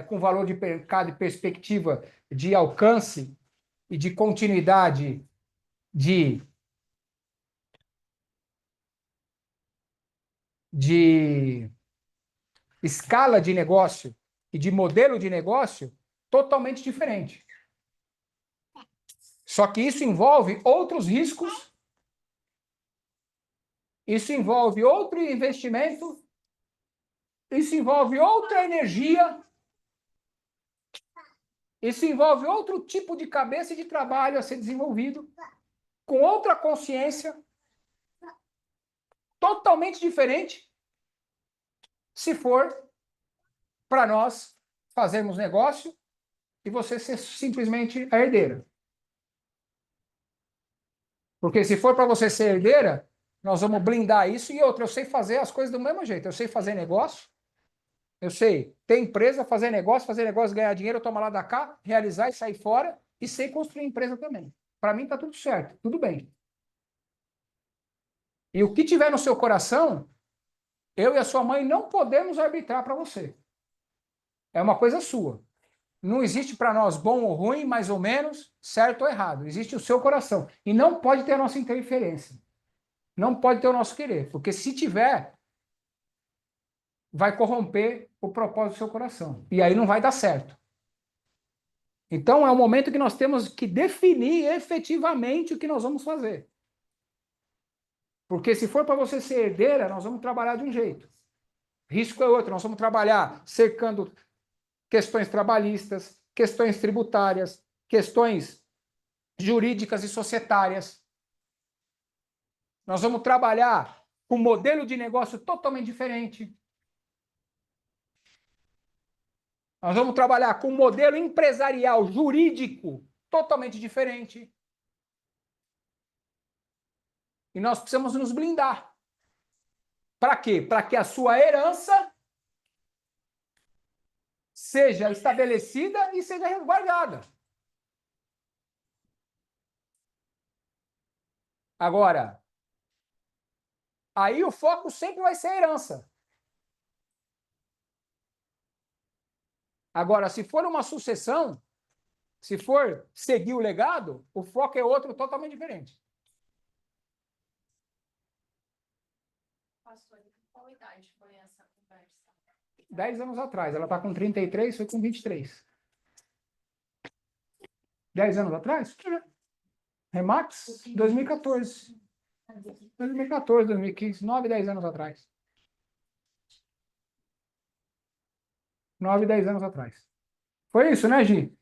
com valor de mercado e perspectiva de alcance e de continuidade de escala de negócio e de modelo de negócio totalmente diferente. Só que isso envolve outros riscos, isso envolve outro investimento, isso envolve outra energia, isso envolve outro tipo de cabeça e de trabalho a ser desenvolvido, com outra consciência, totalmente diferente, se for para nós fazermos negócio e você ser simplesmente a herdeira. Porque se for para você ser herdeira, nós vamos blindar isso. E outra, eu sei fazer as coisas do mesmo jeito. Eu sei fazer negócio, eu sei ter empresa, fazer negócio, ganhar dinheiro, tomar lá da cá, realizar e sair fora, e sei construir empresa também. Para mim está tudo certo, tudo bem. E o que tiver no seu coração, eu e a sua mãe não podemos arbitrar para você. É uma coisa sua. Não existe para nós bom ou ruim, mais ou menos, certo ou errado. Existe o seu coração. E não pode ter a nossa interferência. Não pode ter o nosso querer, porque se tiver, vai corromper o propósito do seu coração. E aí não vai dar certo. Então é o momento que nós temos que definir efetivamente o que nós vamos fazer. Porque se for para você ser herdeira, nós vamos trabalhar de um jeito. Risco é outro, nós vamos trabalhar cercando questões trabalhistas, questões tributárias, questões jurídicas e societárias. Nós vamos trabalhar com um modelo de negócio totalmente diferente. Nós vamos trabalhar com um modelo empresarial, jurídico, totalmente diferente. E nós precisamos nos blindar. Para quê? Para que a sua herança seja estabelecida e seja resguardada. Agora, aí o foco sempre vai ser a herança. Agora, se for uma sucessão, se for seguir o legado, o foco é outro totalmente diferente. Pastor, qual idade foi essa conversa? 10 anos atrás. Ela está com 33, foi com 23. 10 anos atrás? Remax? 2014. 2014, 2015. 9, 10 anos atrás. 9, 10 anos atrás. Foi isso, né, Gi?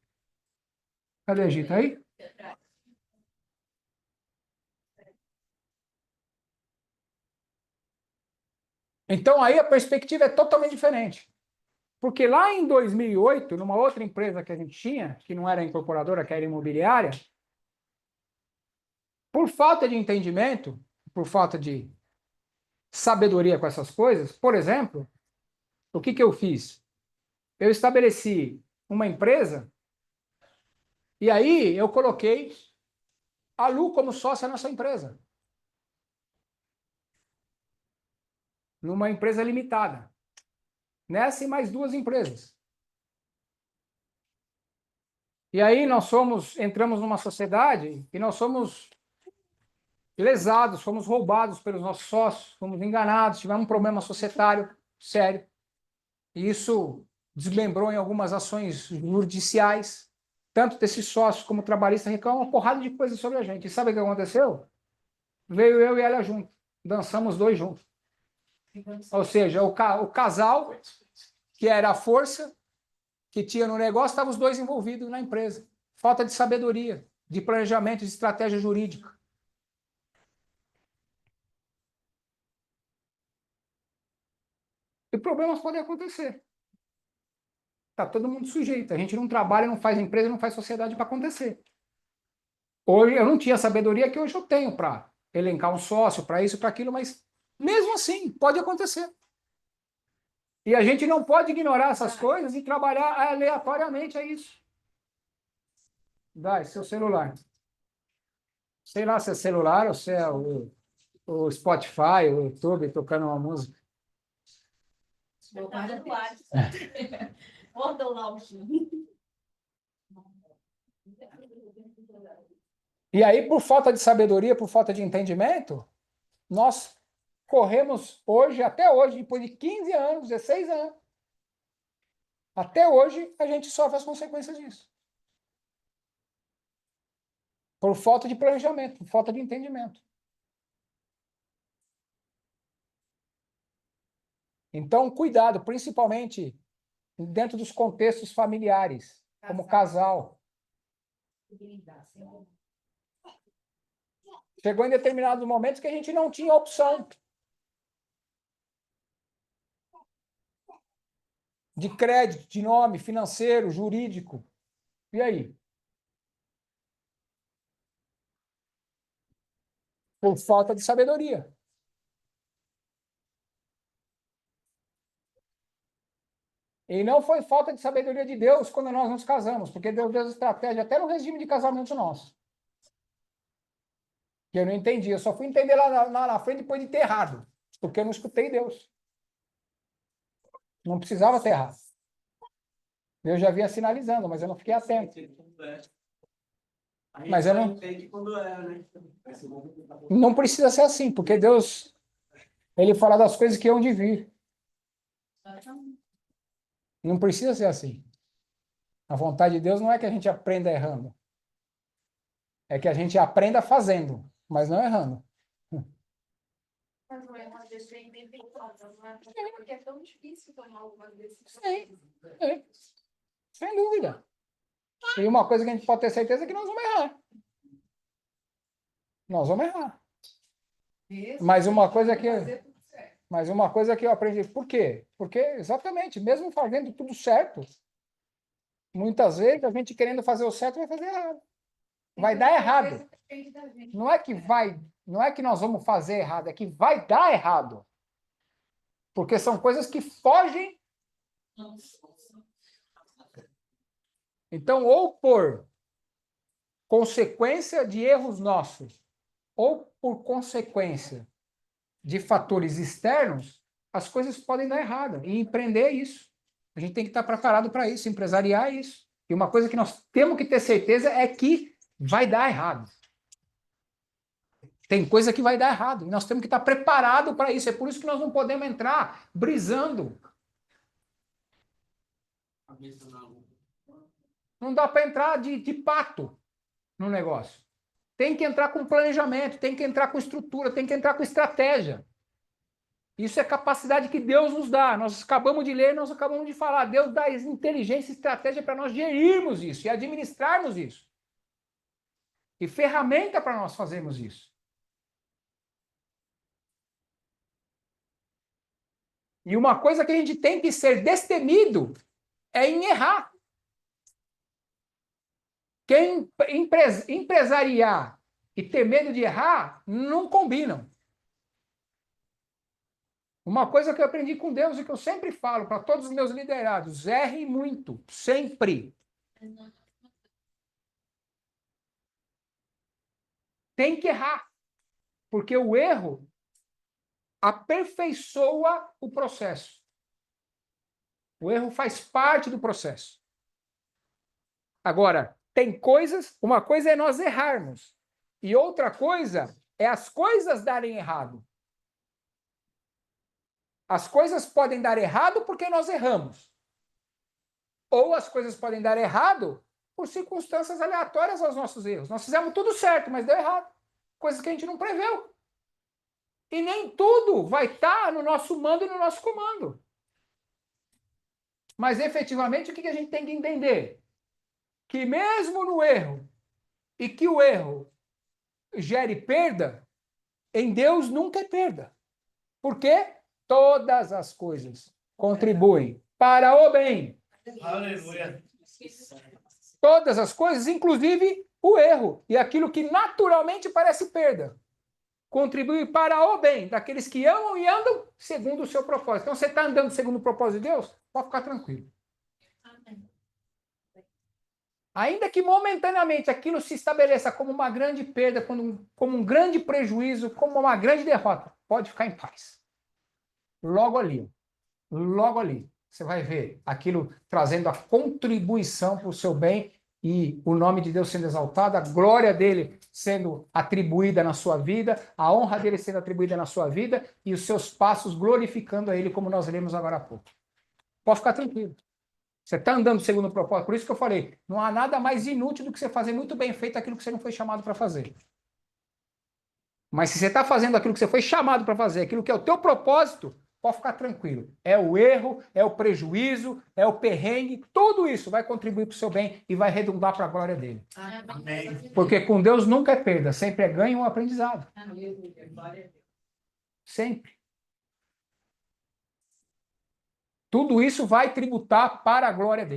Cadê a Gi? Tá aí? Então, aí a perspectiva é totalmente diferente. Porque lá em 2008, numa outra empresa que a gente tinha, que não era incorporadora, que era imobiliária, por falta de entendimento, por falta de sabedoria com essas coisas, por exemplo, o que eu fiz? Eu estabeleci uma empresa e aí eu coloquei a Lu como sócia nessa empresa. Numa empresa limitada. Nessa e mais 2 empresas. E aí entramos numa sociedade e nós somos lesados, fomos roubados pelos nossos sócios, fomos enganados, tivemos um problema societário sério. E isso desmembrou em algumas ações judiciais. Tanto desses sócios como trabalhistas reclamam uma porrada de coisas sobre a gente. E sabe o que aconteceu? Veio eu e ela junto. Dançamos 2 juntos. Ou seja, o casal, que era a força que tinha no negócio, estavam os 2 envolvidos na empresa. Falta de sabedoria, de planejamento, de estratégia jurídica. E problemas podem acontecer. Está todo mundo sujeito. A gente não trabalha, não faz empresa, não faz sociedade para acontecer. Hoje eu não tinha a sabedoria que hoje eu tenho para elencar um sócio, para isso, para aquilo, mas mesmo assim, pode acontecer. E a gente não pode ignorar essas coisas e trabalhar aleatoriamente, é isso. Vai, seu celular. Sei lá se é celular ou se é o Spotify, o YouTube tocando uma música. Vou para o ar. Manda lá o E aí, por falta de sabedoria, por falta de entendimento, nós corremos hoje, até hoje, depois de 15 anos, 16 anos, até hoje, a gente sofre as consequências disso. Por falta de planejamento, por falta de entendimento. Então, cuidado, principalmente dentro dos contextos familiares, como casal. Chegou em determinados momentos que a gente não tinha opção de crédito, de nome, financeiro, jurídico. E aí? Por falta de sabedoria. E não foi falta de sabedoria de Deus quando nós nos casamos, porque Deus deu estratégia até no regime de casamento nosso. Que eu não entendi, eu só fui entender lá na frente depois de ter errado, porque eu não escutei Deus. Não precisava ter errado. Eu já vinha sinalizando, mas eu não fiquei atento. Mas eu não... entende quando é, né? Não precisa ser assim, porque Deus, ele fala das coisas que hão de vir. Não precisa ser assim. A vontade de Deus não é que a gente aprenda errando. É que a gente aprenda fazendo, mas não errando. Mas não é uma decisão inevitável, não é? Porque é tão difícil tomar algumas decisões. É, sem dúvida. E uma coisa que a gente pode ter certeza é que nós vamos errar. Nós vamos errar. Mas uma coisa que eu aprendi. Por quê? Porque, exatamente, mesmo fazendo tudo certo, muitas vezes a gente querendo fazer o certo vai fazer errado. Vai dar errado. Não é que nós vamos fazer errado, é que vai dar errado. Porque são coisas que fogem. Então, ou por consequência de erros nossos, ou por consequência de fatores externos, as coisas podem dar errado. E empreender é isso. A gente tem que estar preparado para isso, empresariar é isso. E uma coisa que nós temos que ter certeza é que vai dar errado. Tem coisa que vai dar errado. E nós temos que estar preparados para isso. É por isso que nós não podemos entrar brisando. Não dá para entrar de pato no negócio. Tem que entrar com planejamento, tem que entrar com estrutura, tem que entrar com estratégia. Isso é capacidade que Deus nos dá. Nós acabamos de ler, nós acabamos de falar. Deus dá inteligência e estratégia para nós gerirmos isso e administrarmos isso. E ferramenta para nós fazermos isso. E uma coisa que a gente tem que ser destemido é em errar. Quem empresariar e ter medo de errar, não combinam. Uma coisa que eu aprendi com Deus e que eu sempre falo para todos os meus liderados, errem muito, sempre. Tem que errar, porque o erro aperfeiçoa o processo. O erro faz parte do processo. Agora, tem coisas, uma coisa é nós errarmos, e outra coisa é as coisas darem errado. As coisas podem dar errado porque nós erramos. Ou as coisas podem dar errado por circunstâncias aleatórias aos nossos erros. Nós fizemos tudo certo, mas deu errado. Coisas que a gente não preveu. E nem tudo vai estar no nosso mando e no nosso comando. Mas, efetivamente, o que a gente tem que entender? Que mesmo no erro, e que o erro gere perda, em Deus nunca é perda. Por quê? Todas as coisas contribuem para o bem. Aleluia. Todas as coisas, inclusive o erro. E aquilo que naturalmente parece perda. Contribui para o bem daqueles que amam e andam segundo o seu propósito. Então, você está andando segundo o propósito de Deus? Pode ficar tranquilo. Ainda que momentaneamente aquilo se estabeleça como uma grande perda, como um grande prejuízo, como uma grande derrota, pode ficar em paz. Logo ali, você vai ver aquilo trazendo a contribuição para o seu bem e o nome de Deus sendo exaltado, a glória dele sendo atribuída na sua vida, a honra dele sendo atribuída na sua vida e os seus passos glorificando a ele, como nós lemos agora há pouco. Pode ficar tranquilo. Você está andando segundo o propósito. Por isso que eu falei, não há nada mais inútil do que você fazer muito bem feito aquilo que você não foi chamado para fazer. Mas se você está fazendo aquilo que você foi chamado para fazer, aquilo que é o teu propósito, pode ficar tranquilo. É o erro, é o prejuízo, é o perrengue, tudo isso vai contribuir para o seu bem e vai redundar para a glória dele. Amém. Porque com Deus nunca é perda, sempre é ganho ou aprendizado. Sempre. Tudo isso vai tributar para a glória dele.